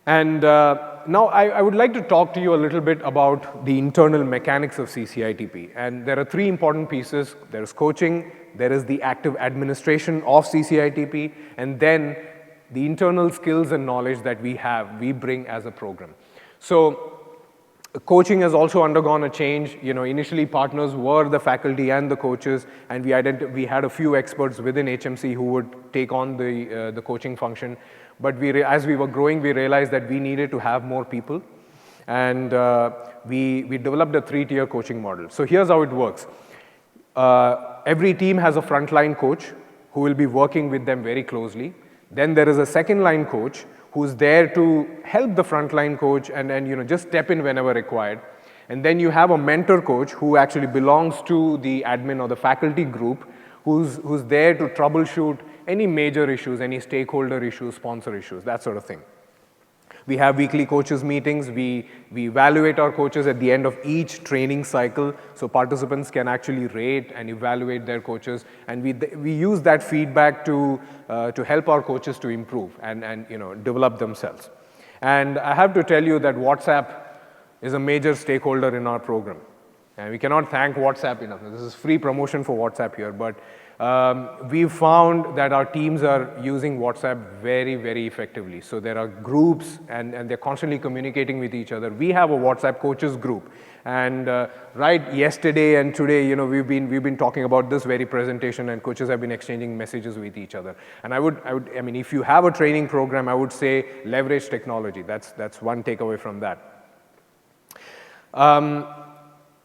And now I would like to talk to you a little bit about the internal mechanics of CCITP. And there are three important pieces. There is coaching, there is the active administration of CCITP, and then the internal skills and knowledge that we bring as a program. So coaching has also undergone a change. Initially partners were the faculty and the coaches, and we had a few experts within HMC who would take on the coaching function. But as we were growing, we realized that we needed to have more people, and we developed a 3-tier coaching model. So here's how it works. Every team has a frontline coach who will be working with them very closely. Then there is a second-line coach who's there to help the frontline coach and just step in whenever required. And then you have a mentor coach who actually belongs to the admin or the faculty group who's there to troubleshoot any major issues, any stakeholder issues, sponsor issues, that sort of thing. We have weekly coaches meetings. We evaluate our coaches at the end of each training cycle, so participants can actually rate and evaluate their coaches. And we use that feedback to help our coaches to improve and develop themselves. And I have to tell you that WhatsApp is a major stakeholder in our program. And we cannot thank WhatsApp enough. This is free promotion for WhatsApp here, but we've found that our teams are using WhatsApp very, very effectively. So there are groups, and they're constantly communicating with each other. We have a WhatsApp coaches group, and right yesterday and today, we've been talking about this very presentation, and coaches have been exchanging messages with each other. And I mean, if you have a training program, I would say leverage technology. That's one takeaway from that.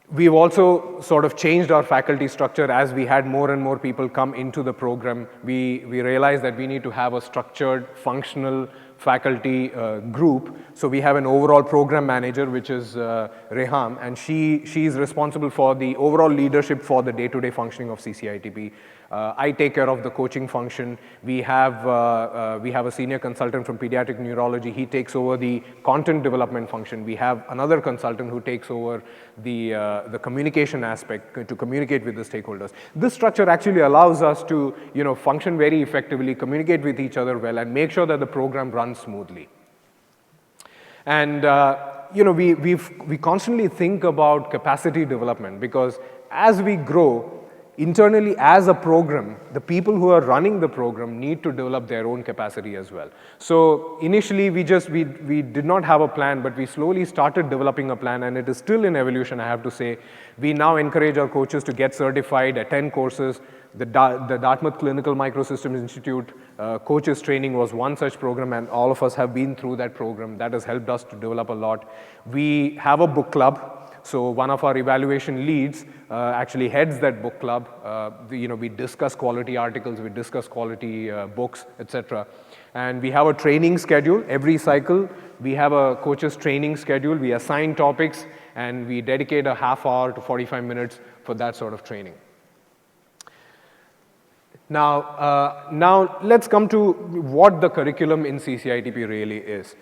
We've also sort of changed our faculty structure as we had more and more people come into the program. We realized that we need to have a structured, functional faculty group. So we have an overall program manager, which is Reham, and she's responsible for the overall leadership for the day-to-day functioning of CCITP. I take care of the coaching function. We have a senior consultant from pediatric neurology. He takes over the content development function. We have another consultant who takes over the communication aspect to communicate with the stakeholders. This structure actually allows us to function very effectively, communicate with each other well, and make sure that the program runs smoothly. And we constantly think about capacity development, because as we grow, internally as a program, the people who are running the program need to develop their own capacity as well. So initially we did not have a plan, but we slowly started developing a plan, and it is still in evolution, I have to say. We now encourage our coaches to get certified, attend courses. The Dartmouth Clinical Microsystems Institute coaches training was one such program, and all of us have been through that program. That has helped us to develop a lot. We have a book club. So one of our evaluation leads actually heads that book club. We discuss quality articles, we discuss quality books, etc. And we have a training schedule. Every cycle, we have a coach's training schedule. We assign topics, and we dedicate a half hour to 45 minutes for that sort of training. Now let's come to what the curriculum in CCITP really is.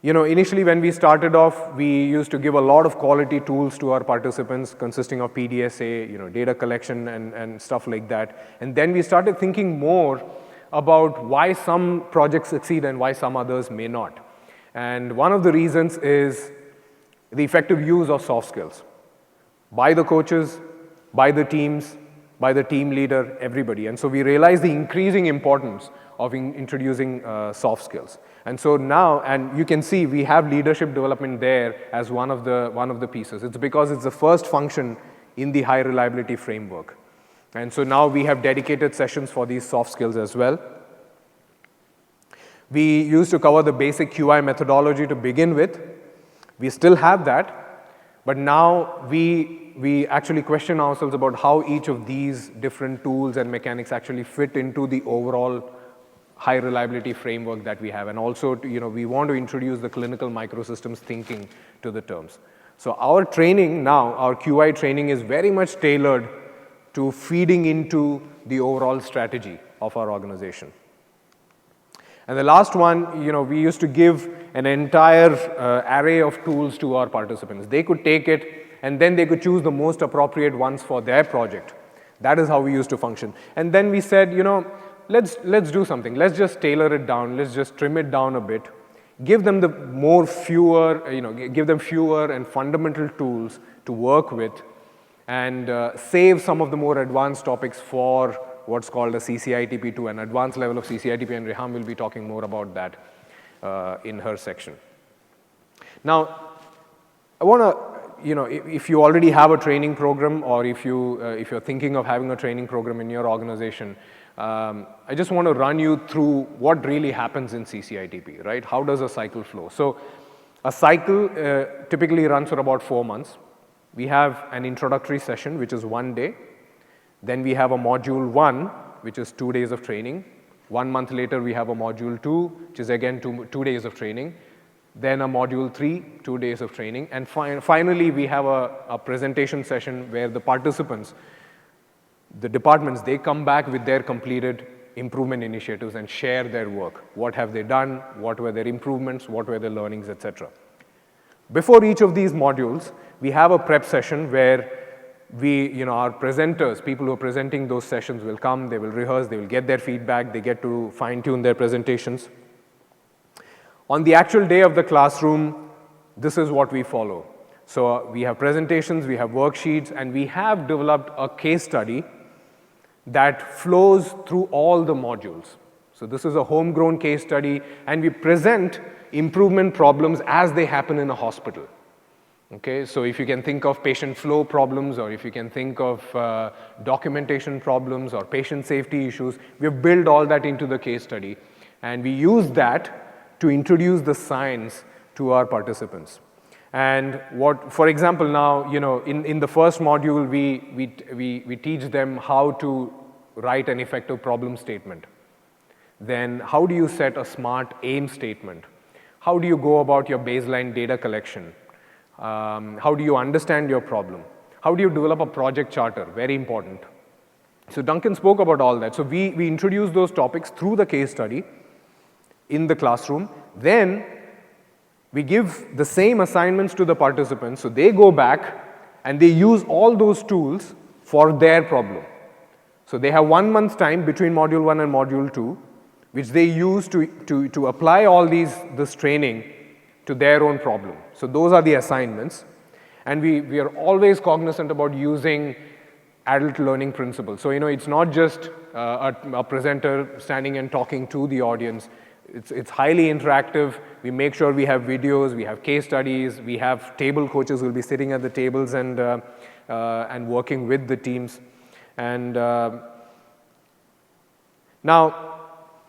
Initially when we started off, we used to give a lot of quality tools to our participants consisting of PDSA, data collection and stuff like that. And then we started thinking more about why some projects succeed and why some others may not. And one of the reasons is the effective use of soft skills by the coaches, by the teams, by the team leader, everybody. And so we realized the increasing importance of introducing soft skills. And so now, and you can see we have leadership development there as one of the pieces. It's because it's the first function in the high reliability framework. And so now we have dedicated sessions for these soft skills as well. We used to cover the basic QI methodology to begin with. We still have that, but now we actually question ourselves about how each of these different tools and mechanics actually fit into the overall high reliability framework that we have. And also, we want to introduce the clinical microsystems thinking to the terms. So our training now, our QI training is very much tailored to feeding into the overall strategy of our organization. And the last one, we used to give an entire array of tools to our participants. They could take it and then they could choose the most appropriate ones for their project. That is how we used to function. And then we said, let's do something. Let's just tailor it down. Let's just trim it down a bit. Give them give them fewer and fundamental tools to work with, and save some of the more advanced topics for what's called a CCITP2, an advanced level of CCITP, and Reham will be talking more about that in her section. Now, I want to, if you already have a training program, or if you're thinking of having a training program in your organization, I just want to run you through what really happens in CCITP, right? How does a cycle flow? So a cycle typically runs for about 4 months. We have an introductory session, which is 1 day. Then we have a module 1, which is 2 days of training. 1 month later, we have a module 2, which is again 2 days of training. Then a module 3, 2 days of training. And finally, we have a presentation session where the participants, the departments, they come back with their completed improvement initiatives and share their work. What have they done? What were their improvements? What were their learnings, etc. Before each of these modules, we have a prep session where our presenters, people who are presenting those sessions will come, they will rehearse, they will get their feedback, they get to fine-tune their presentations. On the actual day of the classroom, this is what we follow. So we have presentations, we have worksheets, and we have developed a case study that flows through all the modules. So this is a homegrown case study, and we present improvement problems as they happen in a hospital. Okay, so if you can think of patient flow problems, or if you can think of documentation problems or patient safety issues, we've built all that into the case study, and we use that to introduce the science to our participants. And for example, now, in the first module, we teach them how to write an effective problem statement. Then how do you set a smart aim statement? How do you go about your baseline data collection? How do you understand your problem? How do you develop a project charter? Very important. So Duncan spoke about all that. So we introduce those topics through the case study in the classroom. Then we give the same assignments to the participants, so they go back and they use all those tools for their problem. So they have 1 month's time between module 1 and module 2, which they use to apply all this training to their own problem. So those are the assignments. And we are always cognizant about using adult learning principles. So, it's not just a presenter standing and talking to the audience. It's highly interactive. We make sure we have videos, we have case studies, we have table coaches who will be sitting at the tables and working with the teams. And now,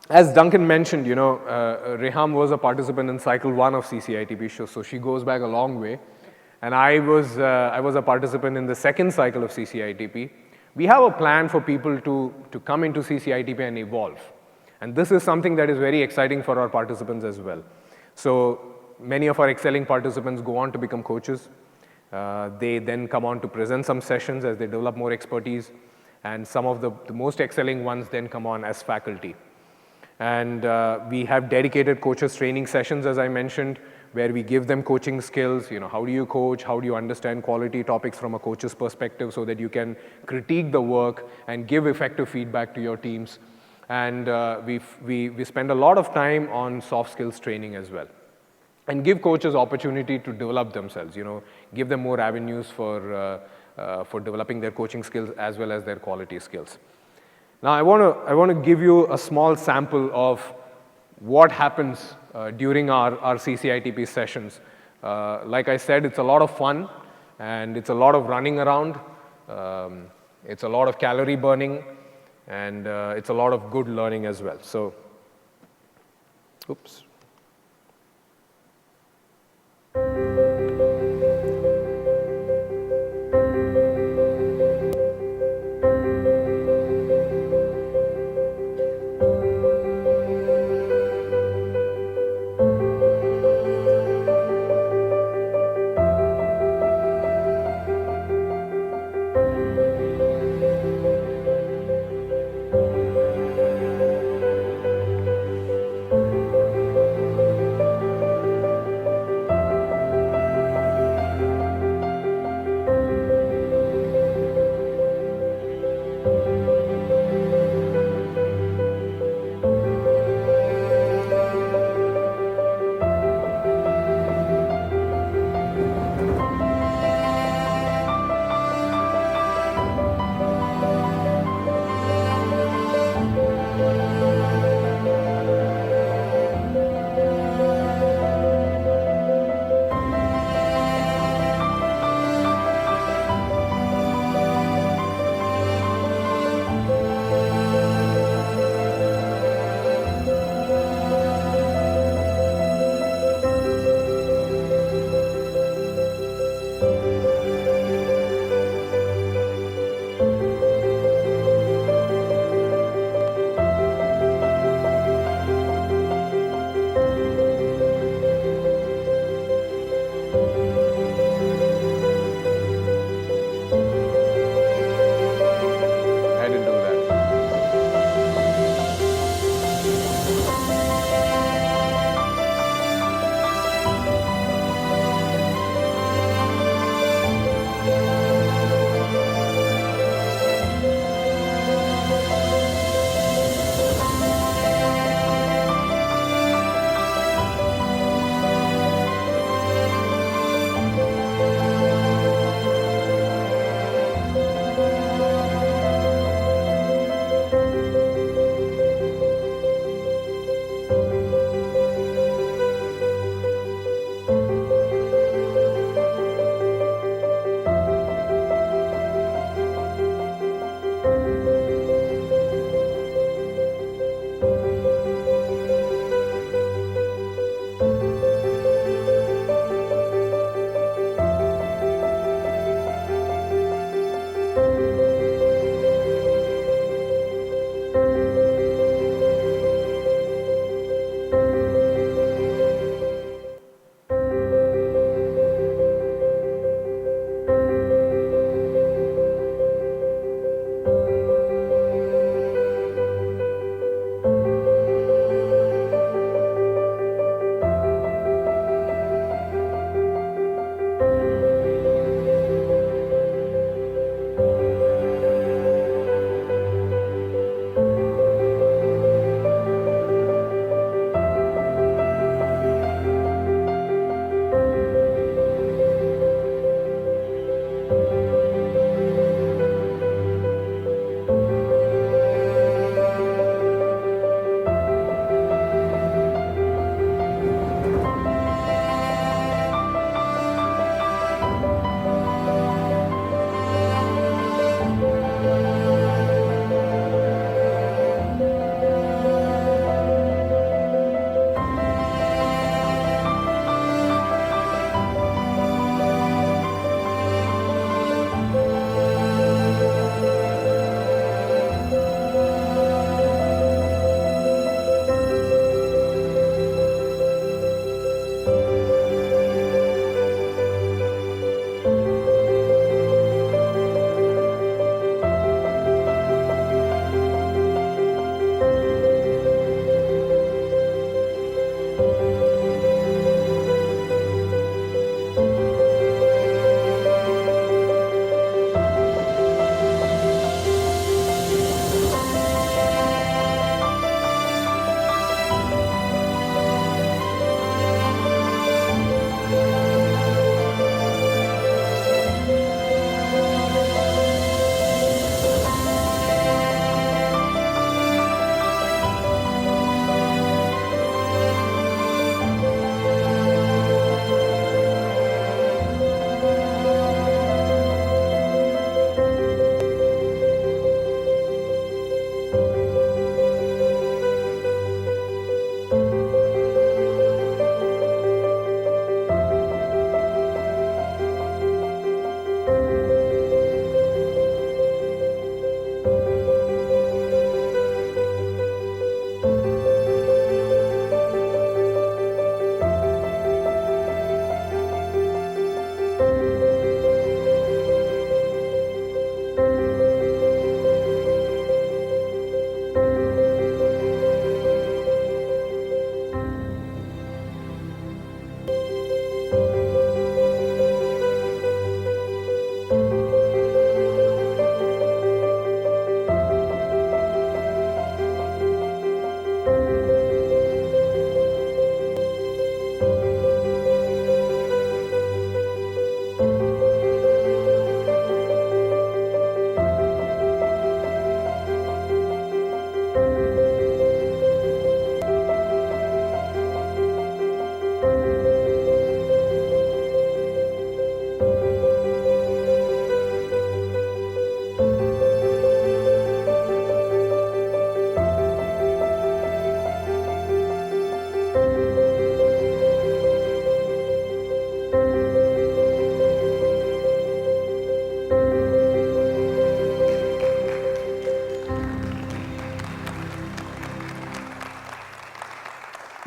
as Duncan mentioned, Reham was a participant in cycle 1 of CCITP, so she goes back a long way. And I was a participant in the second cycle of CCITP. We have a plan for people to come into CCITP and evolve. And this is something that is very exciting for our participants as well. So many of our excelling participants go on to become coaches. They then come on to present some sessions as they develop more expertise. And some of the most excelling ones then come on as faculty. And we have dedicated coaches training sessions, as I mentioned, where we give them coaching skills. How do you coach? How do you understand quality topics from a coach's perspective so that you can critique the work and give effective feedback to your teams? And we spend a lot of time on soft skills training as well, and give coaches opportunity to develop themselves. Give them more avenues for developing their coaching skills as well as their quality skills. Now, I want to give you a small sample of what happens during our CCITP sessions. Like I said, it's a lot of fun, and it's a lot of running around. It's a lot of calorie burning, and it's a lot of good learning as well. So, Oops.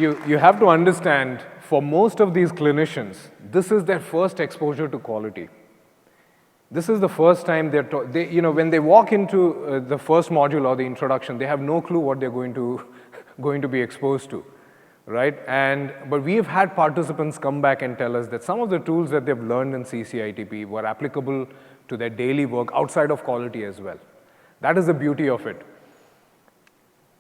you have to understand, for most of these clinicians, this is their first exposure to quality. This is the first time when they walk into the first module or the introduction, they have no clue what they're going to be exposed to, right? But we have had participants come back and tell us that some of the tools that they've learned in CCITP were applicable to their daily work outside of quality as well. That is the beauty of it.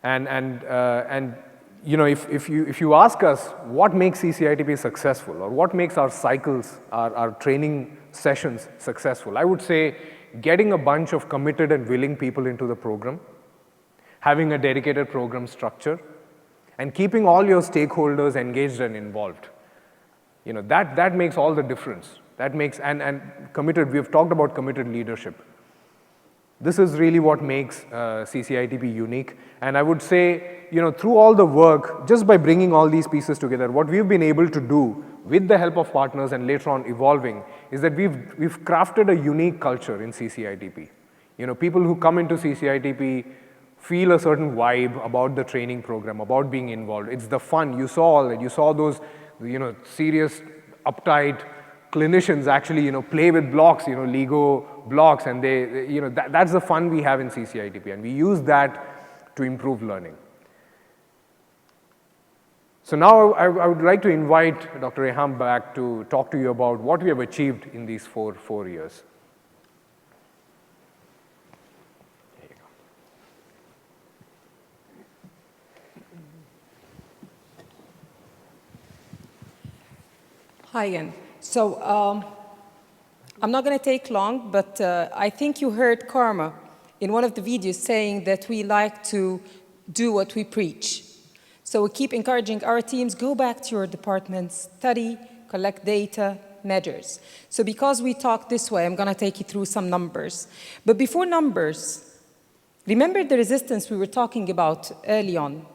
And you know, if you ask us what makes CCITP successful or what makes our cycles, our training sessions successful, I would say getting a bunch of committed and willing people into the program, having a dedicated program structure, and keeping all your stakeholders engaged and involved. You know, that makes all the difference. That makes, and committed, we've talked about committed leadership. This is really what makes CCITP unique. And I would say, you know, through all the work, just by bringing all these pieces together, what we've been able to do with the help of partners and later on evolving is that we've crafted a unique culture in CCITP. You know, people who come into CCITP feel a certain vibe about the training program, about being involved. It's the fun. You saw all that. You saw those, you know, serious, uptight clinicians actually, you know, play with blocks, you know, Lego blocks, and they you know, that's the fun we have in CCITP, and we use that to improve learning. So now I would like to invite Dr. Eham back to talk to you about what we have achieved in these four years. There you go. Hi again. So I'm not going to take long, but I think you heard Karma in one of the videos saying that we like to do what we preach. So we keep encouraging our teams, go back to your departments, study, collect data, measures. So because we talk this way, I'm going to take you through some numbers. But before numbers, remember the resistance we were talking about early on.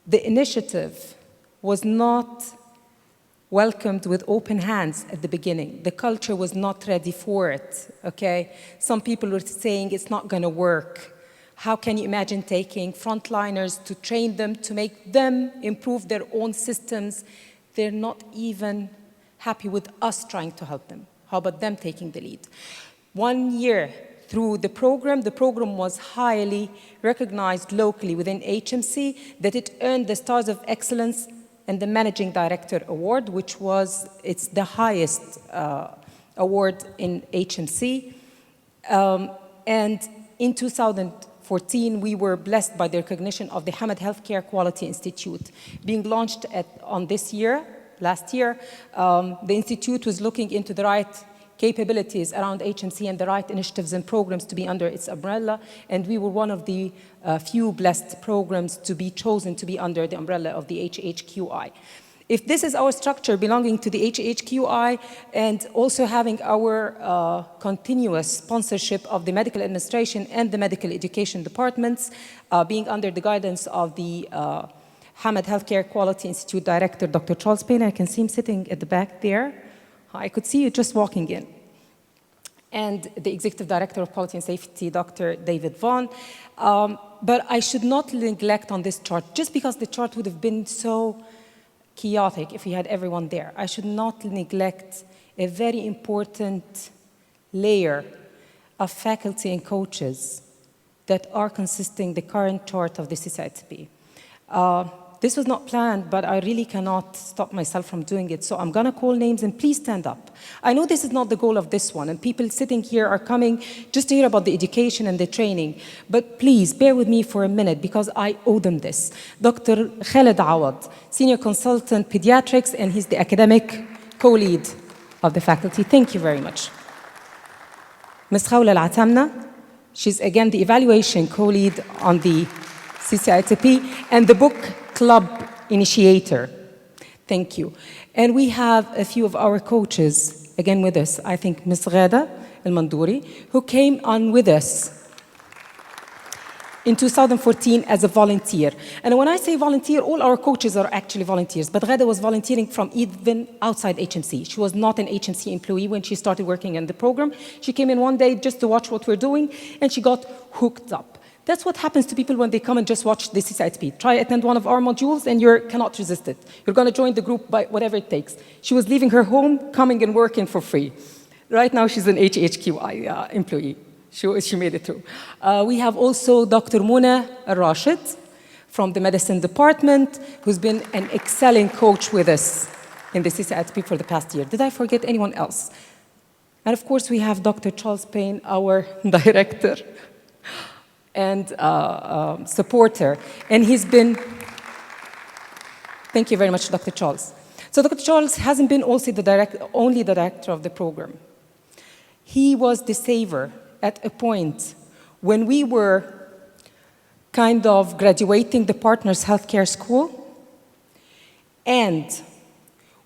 The initiative was not welcomed with open hands at the beginning. The culture was not ready for it, okay? Some people were saying it's not going to work. How can you imagine taking frontliners to train them, to make them improve their own systems? They're not even happy with us trying to help them. How about them taking the lead? 1 year through the program was highly recognized locally within HMC, that it earned the Stars of Excellence and the Managing Director Award, which it's the highest award in HMC. And in 2014, we were blessed by the recognition of the Hamad Healthcare Quality Institute. Being launched last year, the Institute was looking into the right capabilities around HMC and the right initiatives and programs to be under its umbrella, and we were one of the few blessed programs to be chosen to be under the umbrella of the HHQI. If this is our structure belonging to the HHQI and also having our continuous sponsorship of the medical administration and the medical education departments, being under the guidance of the Hamad Healthcare Quality Institute Director, Dr. Charles Payne, I can see him sitting at the back there. I could see you just walking in. And the Executive Director of Quality and Safety, Dr. David Vaughan. But I should not neglect on this chart, just because the chart would have been so chaotic if we had everyone there. I should not neglect a very important layer of faculty and coaches that are consisting the current chart of the CCITP. This was not planned, but I really cannot stop myself from doing it. So I'm going to call names, and please stand up. I know this is not the goal of this one, and people sitting here are coming just to hear about the education and the training. But please bear with me for a minute, because I owe them this. Dr. Khaled Awad, Senior Consultant Pediatrics, and he's the academic co-lead of the faculty. Thank you very much. Ms. Khawla Al-Atamna, she's again the evaluation co-lead on the CCITP and the book club initiator. Thank you. And we have a few of our coaches again with us. I think Ms. Ghada Al-Mandouri, who came on with us in 2014 as a volunteer. And when I say volunteer, all our coaches are actually volunteers, but Ghada was volunteering from even outside HMC. She was not an HMC employee when she started working in the program. She came in one day just to watch what we're doing, and she got hooked up. That's what happens to people when they come and just watch the CCITP. Try attend one of our modules and you cannot resist it. You're going to join the group by whatever it takes. She was leaving her home, coming and working for free. Right now, she's an HHQI employee. She made it through. We have also Dr. Muna Al-Rashid from the medicine department, who's been an excelling coach with us in the CCITP for the past year. Did I forget anyone else? And of course, we have Dr. Charles Payne, our director and supporter. And he's been, thank you very much, Dr. Charles. So Dr. Charles hasn't been also only the director of the program. He was the saver at a point when we were kind of graduating the Partners Healthcare School, and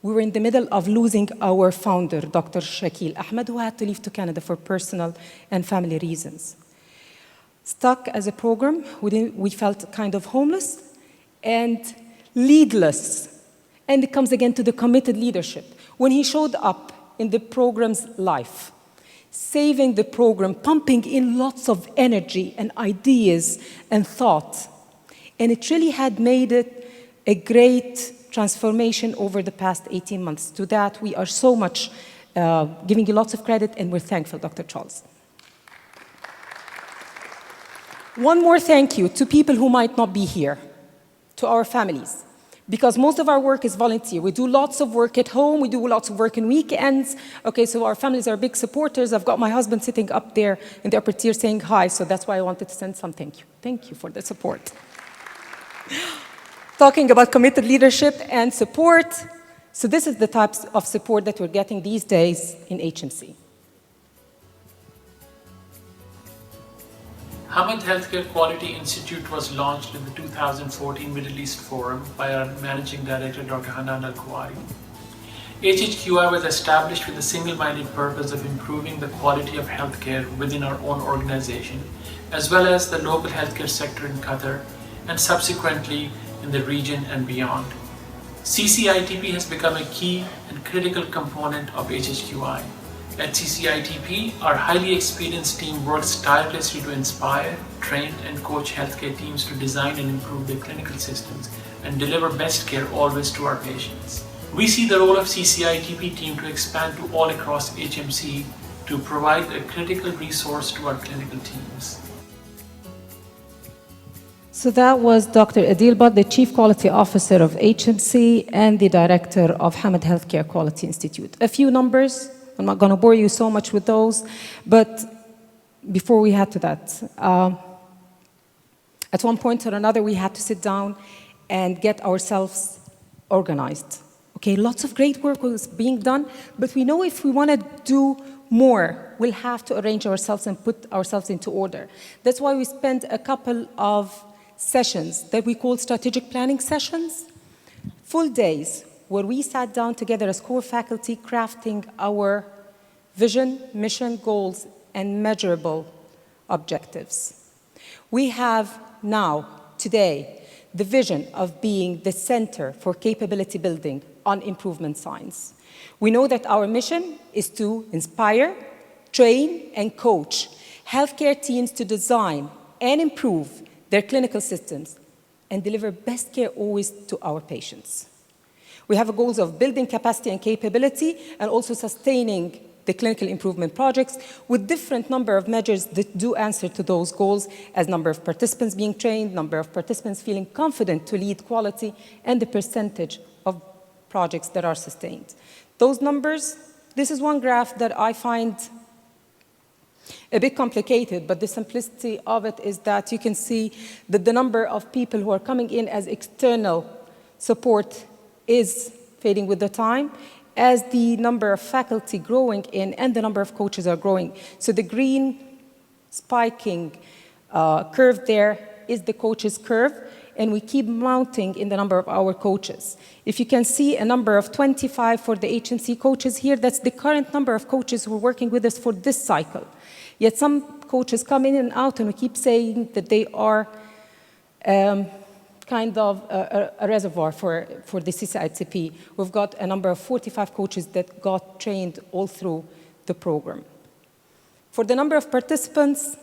we were in the middle of losing our founder, Dr. Shakil Ahmed, who had to leave to Canada for personal and family reasons. Stuck as a program, we felt kind of homeless and leadless. And it comes again to the committed leadership. When he showed up in the program's life, saving the program, pumping in lots of energy and ideas and thought. And it really had made it a great transformation over the past 18 months. To that, we are so much giving you lots of credit, and we're thankful, Dr. Charles. One more thank you to people who might not be here, to our families. Because most of our work is volunteer. We do lots of work at home. We do lots of work on weekends. Okay, so our families are big supporters. I've got my husband sitting up there in the upper tier saying hi, so that's why I wanted to send some thank you. Thank you for the support. Talking about committed leadership and support. So this is the types of support that we're getting these days in HMC. Hamad Healthcare Quality Institute was launched in the 2014 Middle East Forum by our Managing Director, Dr. Hanan Al-Kuwari. HHQI was established with the single-minded purpose of improving the quality of healthcare within our own organization, as well as the local healthcare sector in Qatar, and subsequently in the region and beyond. CCITP has become a key and critical component of HHQI. At CCITP, our highly experienced team works tirelessly to inspire, train, and coach healthcare teams to design and improve their clinical systems and deliver best care always to our patients. We see the role of CCITP team to expand to all across HMC to provide a critical resource to our clinical teams. So that was Dr. Adil Bhatt, the Chief Quality Officer of HMC and the Director of Hamad Healthcare Quality Institute. A few numbers. I'm not going to bore you so much with those, but before we head to that, at one point or another, we had to sit down and get ourselves organized. Okay, lots of great work was being done, but we know if we want to do more, we'll have to arrange ourselves and put ourselves into order. That's why we spent a couple of sessions that we call strategic planning sessions, full days, where we sat down together as core faculty crafting our vision, mission, goals, and measurable objectives. We have now, today, the vision of being the center for capability building on improvement science. We know that our mission is to inspire, train, and coach healthcare teams to design and improve their clinical systems and deliver best care always to our patients. We have goals of building capacity and capability and also sustaining the clinical improvement projects with different number of measures that do answer to those goals, as number of participants being trained, number of participants feeling confident to lead quality, and the percentage of projects that are sustained. Those numbers, this is one graph that I find a bit complicated, but the simplicity of it is that you can see that the number of people who are coming in as external support is fading with the time as the number of faculty growing in and the number of coaches are growing. So the green spiking curve there is the coaches curve, and we keep mounting in the number of our coaches. If you can see a number of 25 for the HMC coaches here, that's the current number of coaches who are working with us for this cycle. Yet some coaches come in and out, and we keep saying that they are kind of a reservoir for the CCITP. We've got a number of 45 coaches that got trained all through the program. For the number of participants,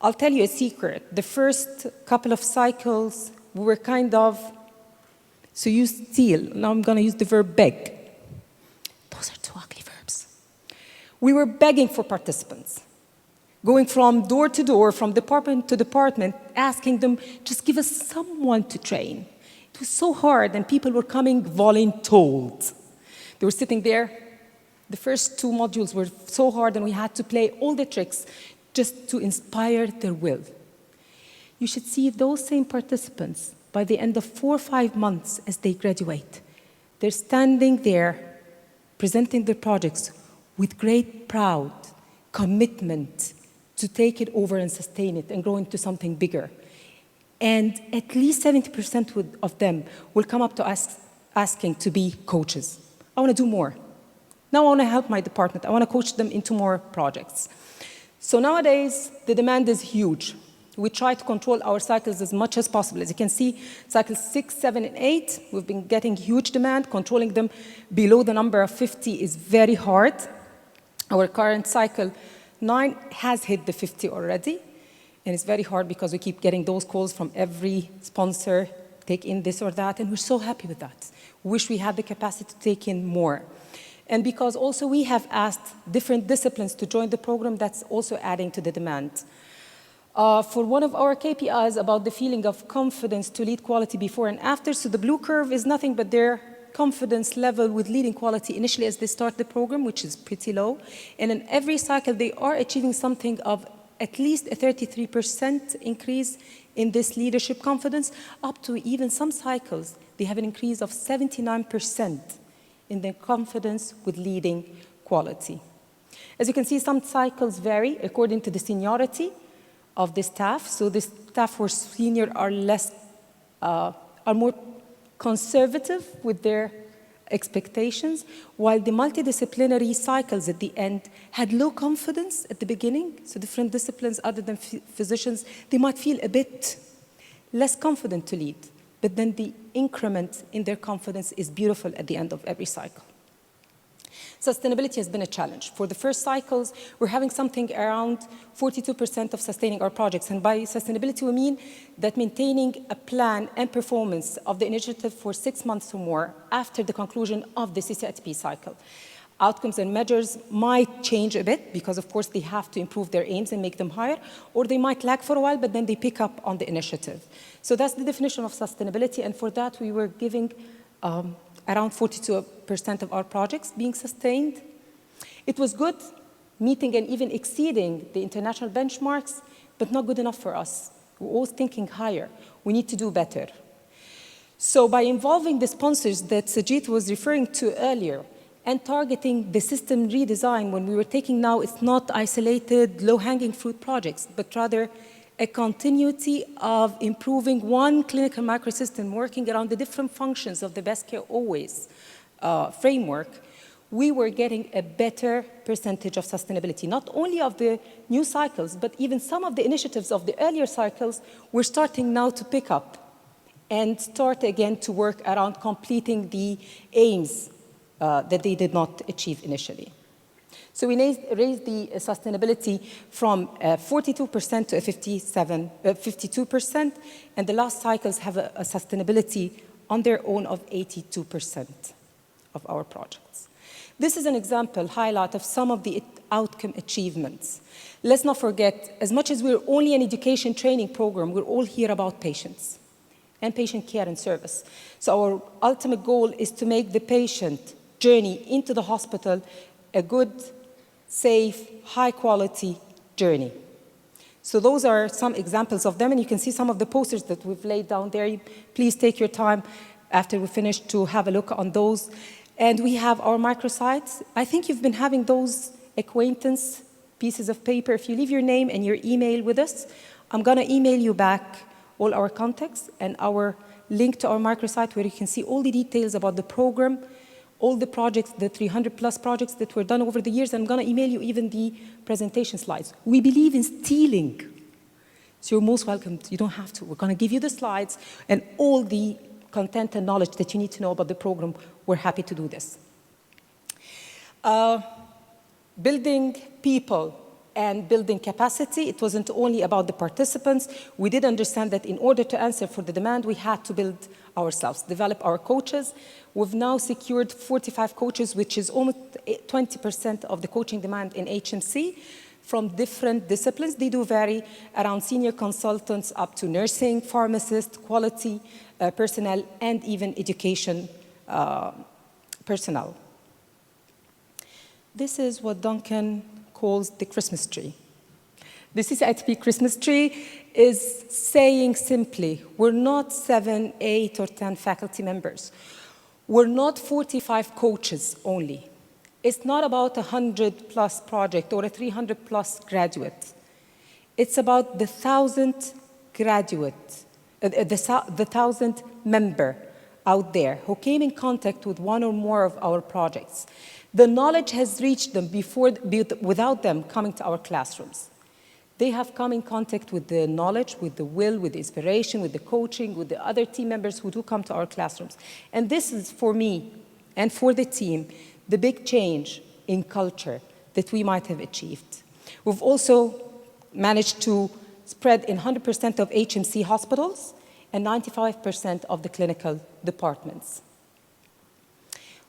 I'll tell you a secret. The first couple of cycles, we were kind of, so use steal. Now I'm going to use the verb beg. Those are two ugly verbs. We were begging for participants, going from door to door, from department to department, asking them, just give us someone to train. It was so hard, and people were coming voluntold. They were sitting there. The first 2 modules were so hard, and we had to play all the tricks just to inspire their will. You should see those same participants by the end of 4 or 5 months as they graduate. They're standing there, presenting their projects with great proud commitment to take it over and sustain it and grow into something bigger. And at least 70% of them will come up to us asking to be coaches. I want to do more. Now I want to help my department. I want to coach them into more projects. So nowadays, the demand is huge. We try to control our cycles as much as possible. As you can see, cycles 6, 7, and 8, we've been getting huge demand. Controlling them below the number of 50 is very hard. Our current cycle 9 has hit the 50 already. And it's very hard because we keep getting those calls from every sponsor, take in this or that, and we're so happy with that. We wish we had the capacity to take in more. And because also we have asked different disciplines to join the program, that's also adding to the demand. For one of our KPIs about the feeling of confidence to lead quality before and after, so the blue curve is nothing but their confidence level with leading quality initially as they start the program, which is pretty low. And in every cycle, they are achieving something of at least a 33% increase in this leadership confidence, up to even some cycles, they have an increase of 79% in their confidence with leading quality. As you can see, some cycles vary according to the seniority of the staff. So the staff who are senior are are more conservative with their expectations, while the multidisciplinary cycles at the end had low confidence at the beginning. So different disciplines other than physicians, they might feel a bit less confident to lead, but then the increment in their confidence is beautiful at the end of every cycle. Sustainability has been a challenge. For the first cycles, we're having something around 42% of sustaining our projects. And by sustainability, we mean that maintaining a plan and performance of the initiative for 6 months or more after the conclusion of the CCITP cycle. Outcomes and measures might change a bit because, of course, they have to improve their aims and make them higher, or they might lag for a while, but then they pick up on the initiative. So that's the definition of sustainability, and for that, we were giving around 42% of our projects being sustained. It was good, meeting and even exceeding the international benchmarks, but not good enough for us. We're always thinking higher. We need to do better. So by involving the sponsors that Sajid was referring to earlier and targeting the system redesign when we were taking now, it's not isolated, low-hanging fruit projects, but rather a continuity of improving one clinical microsystem working around the different functions of the best care always framework, we were getting a better percentage of sustainability, not only of the new cycles, but even some of the initiatives of the earlier cycles we're starting now to pick up and start again to work around completing the aims that they did not achieve initially. So we raised the sustainability from 42% to 52%, and the last cycles have a sustainability on their own of 82% of our projects. This is an example, highlight of some of the outcome achievements. Let's not forget, as much as we're only an education training program, we're all here about patients and patient care and service. So our ultimate goal is to make the patient journey into the hospital a good, safe, high-quality journey. So those are some examples of them, and you can see some of the posters that we've laid down there. Please take your time after we finish to have a look on those. And we have our microsites. I think you've been having those acquaintance pieces of paper. If you leave your name and your email with us, I'm going to email you back all our contacts and our link to our microsite where you can see all the details about the program, all the projects, the 300+ projects that were done over the years. I'm going to email you even the presentation slides. We believe in stealing. So you're most welcome. You don't have to. We're going to give you the slides and all the content and knowledge that you need to know about the program. We're happy to do this. Building people and building capacity. It wasn't only about the participants. We did understand that in order to answer for the demand, we had to build ourselves, develop our coaches. We've now secured 45 coaches, which is almost 20% of the coaching demand in HMC from different disciplines. They do vary around senior consultants up to nursing, pharmacists, quality personnel, and even education personnel. This is what Duncan calls the Christmas tree. The CCITP Christmas tree is saying simply, we're not 7, 8, or 10 faculty members. We're not 45 coaches only. It's not about a 100-plus project or a 300-plus graduate. It's about the 1,000 graduate, the 1,000 member out there who came in contact with one or more of our projects. The knowledge has reached them without them coming to our classrooms. They have come in contact with the knowledge, with the will, with the inspiration, with the coaching, with the other team members who do come to our classrooms. And this is, for me and for the team, the big change in culture that we might have achieved. We've also managed to spread in 100% of HMC hospitals and 95% of the clinical departments.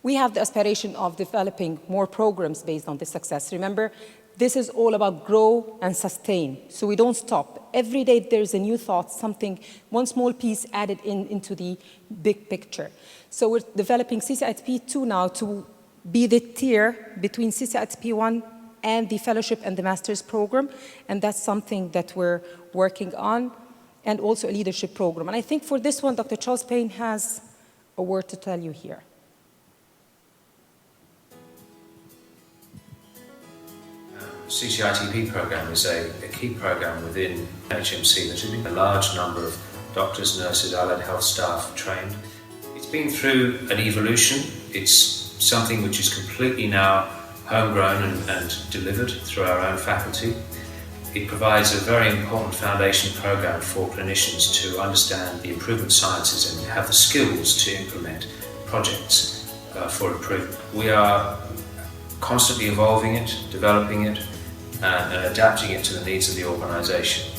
We have the aspiration of developing more programs based on this success. Remember, this is all about grow and sustain, so we don't stop. Every day there's a new thought, something, one small piece added into the big picture. So we're developing CCITP 2 now to be the tier between CCITP 1 and the fellowship and the master's program, and that's something that we're working on, and also a leadership program. And I think for this one, Dr. Charles Payne has a word to tell you here. CCITP program is a key program within HMC that has been a large number of doctors, nurses, allied health staff trained. It's been through an evolution. It's something which is completely now homegrown and delivered through our own faculty. It provides a very important foundation program for clinicians to understand the improvement sciences and have the skills to implement projects for improvement. We are constantly evolving it, developing it, and adapting it to the needs of the organisation.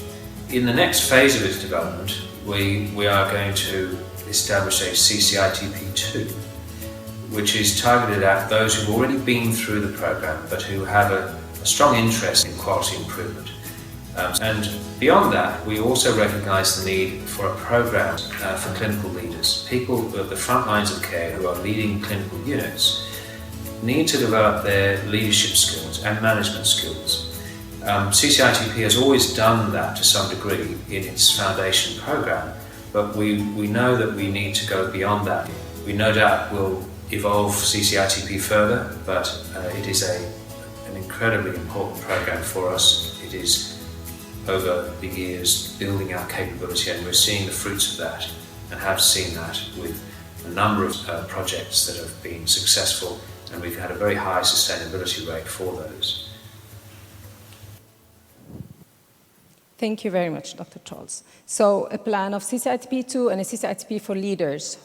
In the next phase of its development, we are going to establish a CCITP 2, which is targeted at those who've already been through the programme but who have a strong interest in quality improvement. And beyond that, we also recognise the need for a programme for clinical leaders. People at the front lines of care who are leading clinical units need to develop their leadership skills and management skills. CCITP has always done that to some degree in its foundation program, but we know that we need to go beyond that. We no doubt will evolve CCITP further, but it is an incredibly important program for us. It is over the years building our capability, and we're seeing the fruits of that and have seen that with a number of projects that have been successful, and we've had a very high sustainability rate for those. Thank you very much, Dr. Charles. So a plan of CCITP 2 and a CCITP for leaders,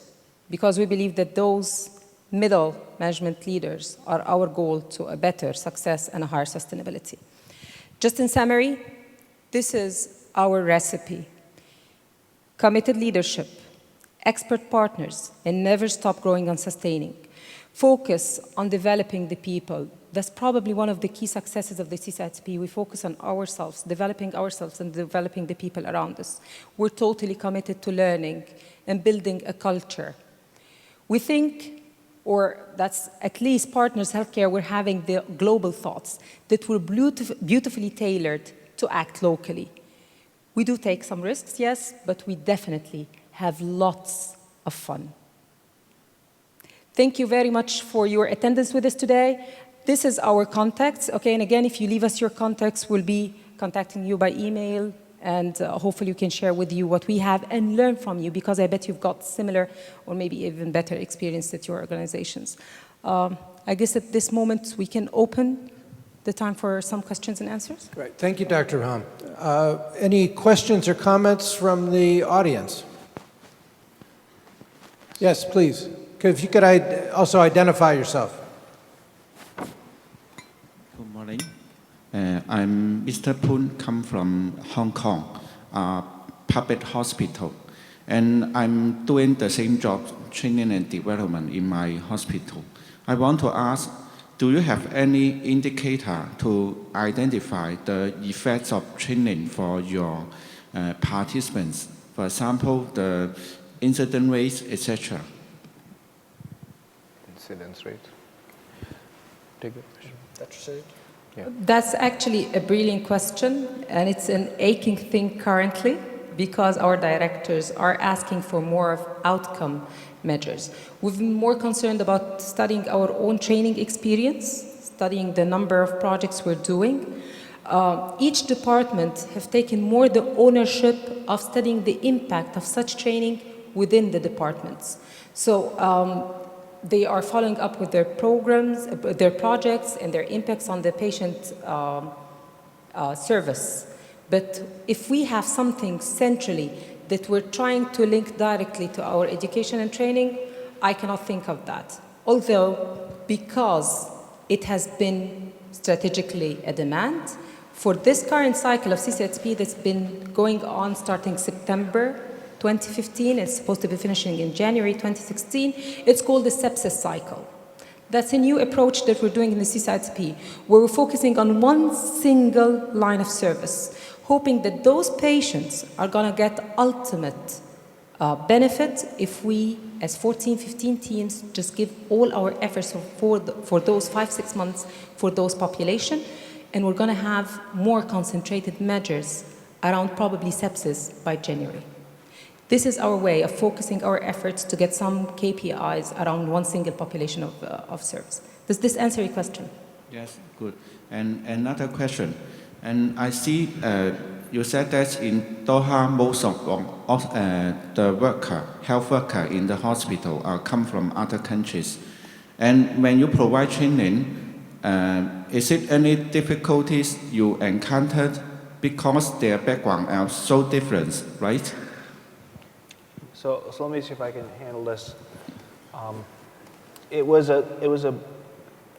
because we believe that those middle management leaders are our goal to a better success and a higher sustainability. Just in summary, this is our recipe. Committed leadership, expert partners, and never stop growing and sustaining. Focus on developing the people. That's probably one of the key successes of the CCITP. We focus on ourselves, developing ourselves and developing the people around us. We're totally committed to learning and building a culture. We think, or that's at least Partners Healthcare, we're having the global thoughts that were beautifully tailored to act locally. We do take some risks, yes, but we definitely have lots of fun. Thank you very much for your attendance with us today. This is our contacts, okay? And again, if you leave us your contacts, we'll be contacting you by email, and hopefully we can share with you what we have and learn from you, because I bet you've got similar or maybe even better experience at your organizations. I guess at this moment we can open the time for some questions and answers. Great. Thank you, Dr. Raham. Any questions or comments from the audience? Yes, please. If you could also identify yourself. Good morning. I'm Mr. Poon, come from Hong Kong, public hospital. And I'm doing the same job, training and development in my hospital. I want to ask, do you have any indicator to identify the effects of training for your participants? For example, the incident rates, etc. Incidence rate. Take the question. That's it. Yeah. That's actually a brilliant question, and it's an aching thing currently because our directors are asking for more of outcome measures. We've been more concerned about studying our own training experience, studying the number of projects we're doing. Each department have taken more the ownership of studying the impact of such training within the departments. So they are following up with their programs, their projects, and their impacts on the patient service. But if we have something centrally that we're trying to link directly to our education and training, I cannot think of that. Although, because it has been strategically a demand, for this current cycle of CCITP that's been going on starting September 2015, it's supposed to be finishing in January 2016, it's called the sepsis cycle. That's a new approach that we're doing in the CCITP, where we're focusing on one single line of service, hoping that those patients are going to get ultimate benefit if we, as 14, 15 teams, just give all our efforts for those 5-6 months for those population, and we're going to have more concentrated measures around probably sepsis by January. This is our way of focusing our efforts to get some KPIs around one single population of service. Does this answer your question? Yes, good. And another question. And I see you said that in Doha, most of the health worker in the hospital come from other countries. And when you provide training, is it any difficulties you encountered because their background are so different, right? So let me see if I can handle this.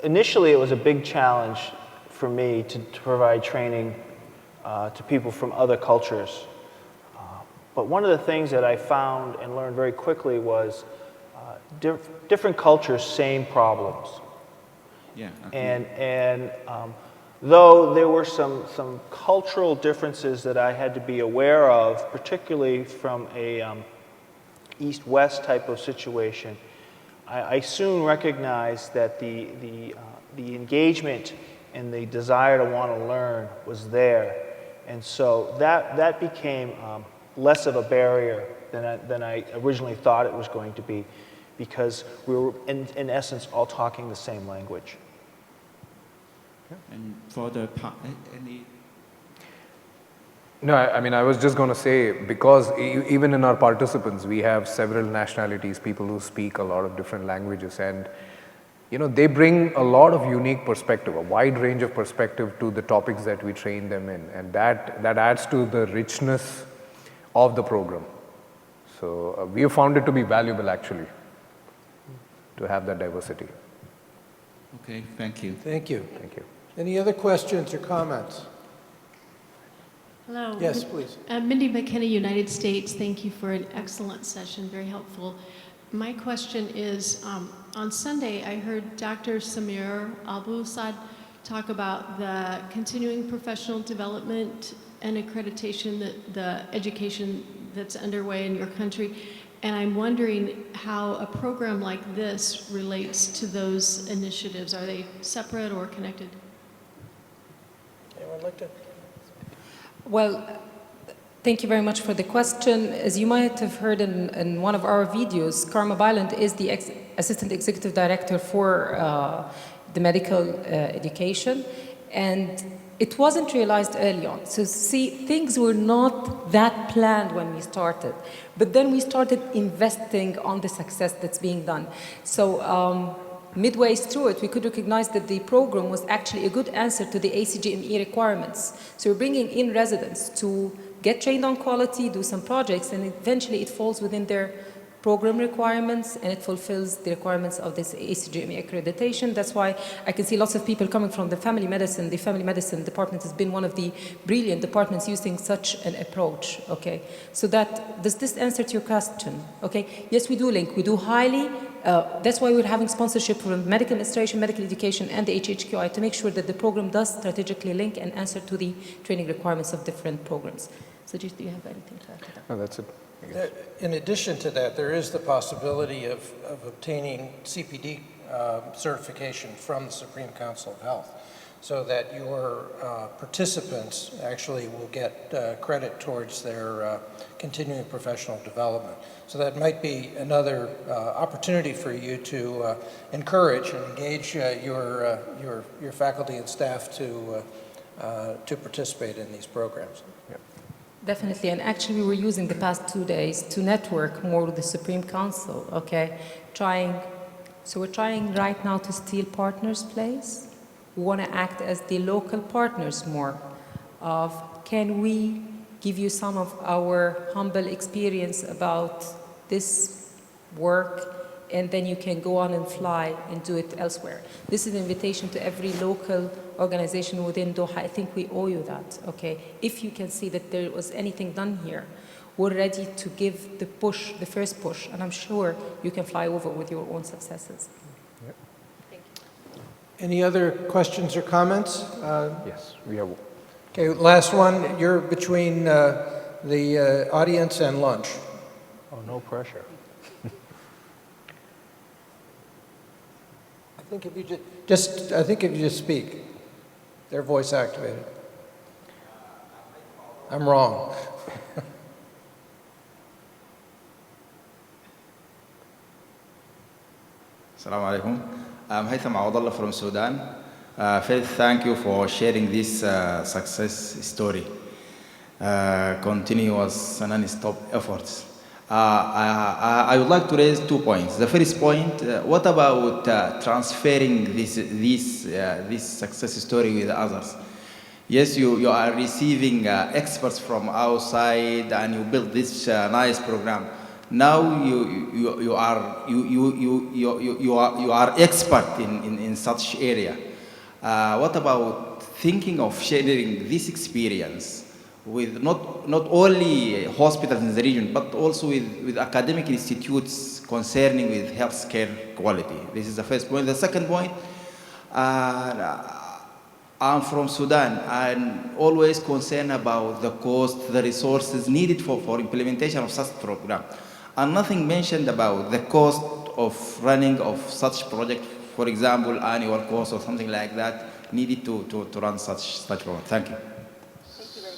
Initially it was a big challenge for me to provide training to people from other cultures. But one of the things that I found and learned very quickly was different cultures, same problems. Yeah. And though there were some cultural differences that I had to be aware of, particularly from a East-West type of situation, I soon recognized that the engagement and the desire to want to learn was there. And so that became less of a barrier than I originally thought it was going to be, because we were, in essence, all talking the same language. And for the any... No, I mean, I was just going to say, because even in our participants, we have several nationalities, people who speak a lot of different languages, and you know, they bring a lot of unique perspective, a wide range of perspective to the topics that we train them in, and that adds to the richness of the program. So we have found it to be valuable, actually, to have that diversity. Okay, thank you. Thank you. Thank you. Any other questions or comments? Hello. Yes, please. Mindy McKenna, United States. Thank you for an excellent session, very helpful. My question is, on Sunday I heard Dr. Samir Abu-Saad talk about the continuing professional development and accreditation, the education that's underway in your country. And I'm wondering how a program like this relates to those initiatives. Are they separate or connected? Anyone like to? Well, thank you very much for the question. As you might have heard in one of our videos, Karma Byland is the Assistant Executive Director for the medical education, and it wasn't realized early on. So see, things were not that planned when we started, but then we started investing on the success that's being done. So midway through it, we could recognize that the program was actually a good answer to the ACGME requirements. So we're bringing in residents to get trained on quality, do some projects, and eventually it falls within their program requirements, and it fulfills the requirements of this ACGME accreditation. That's why I can see lots of people coming from the family medicine. The family medicine department has been one of the brilliant departments using such an approach, okay? So does this answer to your question, okay? Yes, we do link, we do highly. That's why we're having sponsorship from medical administration, medical education, and the HHQI to make sure that the program does strategically link and answer to the training requirements of different programs. So do you have anything to add to that? No, that's it. In addition to that, there is the possibility of obtaining CPD certification from the Supreme Council of Health, so that your participants actually will get credit towards their continuing professional development. So that might be another opportunity for you to encourage and engage your faculty and staff to participate in these programs. Yeah. Definitely, and actually we were using the past 2 days to network more with the Supreme Council, okay? So we're trying right now to steal partners' place. We want to act as the local partners more of, can we give you some of our humble experience about this work, and then you can go on and fly and do it elsewhere. This is an invitation to every local organization within Doha. I think we owe you that, okay? If you can see that there was anything done here, we're ready to give the push, the first push, and I'm sure you can fly over with your own successes. Yep. Thank you. Any other questions or comments? Yes, we have. Okay, last one. You're between the audience and lunch. Oh, no pressure. I think if you just speak, they're voice activated. I'm wrong. Assalamu alaikum. I'm Haitham Awadallah from Sudan. First, thank you for sharing this success story. Continuous and non-stop efforts. I would like to raise 2 points. The first point, what about transferring this success story with others? Yes, you are receiving experts from outside, and you build this nice program. Now you are expert in such area. What about thinking of sharing this experience with not only hospitals in the region, but also with academic institutes concerning with healthcare quality? This is the first point. The second point, I'm from Sudan. I'm always concerned about the cost, the resources needed for implementation of such program. And nothing mentioned about the cost of running of such project, for example, annual cost or something like that, needed to run such program. Thank you.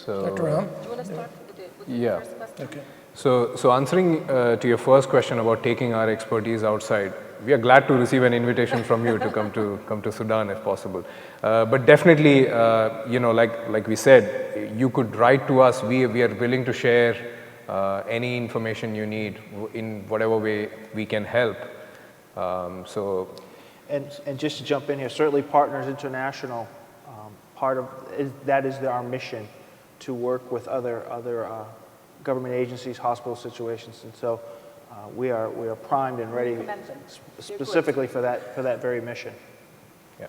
So, Dr. Ram? Do you want to start with the first question? Okay. So answering to your first question about taking our expertise outside, we are glad to receive an invitation from you to come to Sudan if possible. But definitely, you know, like we said, you could write to us. We are willing to share any information you need in whatever way we can help. And just to jump in here, certainly Partners International, that is our mission, to work with other government agencies, hospital situations, and so we are primed and ready specifically for that very mission. Yeah.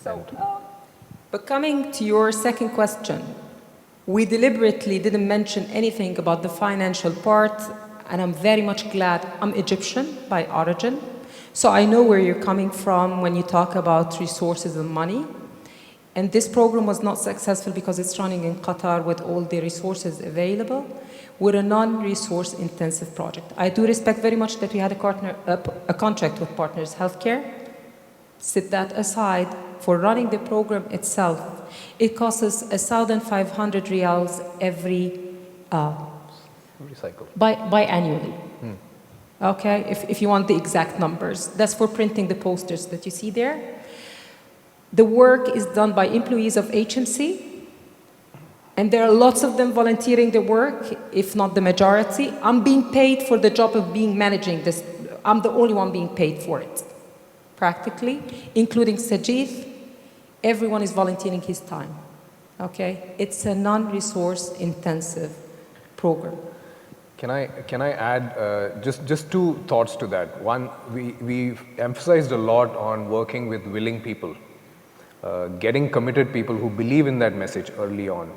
So, but coming to your second question, we deliberately didn't mention anything about the financial part, and I'm very much glad. I'm Egyptian by origin, so I know where you're coming from when you talk about resources and money. And this program was not successful because it's running in Qatar with all the resources available. We're a non-resource intensive project. I do respect very much that we had a contract with Partners Healthcare. Set that aside. For running the program itself, it costs us 1,500 riyals every cycle. Biannually. Okay, if you want the exact numbers. That's for printing the posters that you see there. The work is done by employees of HMC, and there are lots of them volunteering the work, if not the majority. I'm being paid for the job of managing this. I'm the only one being paid for it, practically, including Sajid. Everyone is volunteering his time, okay? It's a non-resource intensive program. Can I add just two thoughts to that? One, we've emphasized a lot on working with willing people, getting committed people who believe in that message early on.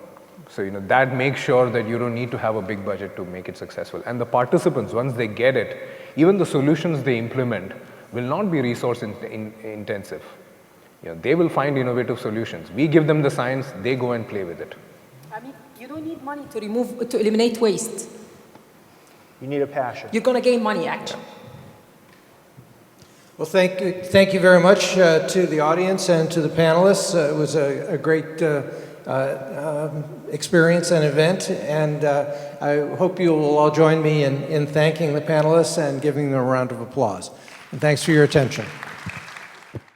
So that makes sure that you don't need to have a big budget to make it successful. And the participants, once they get it, even the solutions they implement will not be resource intensive. They will find innovative solutions. We give them the science, they go and play with it. I mean, you don't need money to eliminate waste. You need a passion. You're going to gain money, actually. Well, thank you very much to the audience and to the panelists. It was a great experience and event, and I hope you will all join me in thanking the panelists and giving them a round of applause. And thanks for your attention.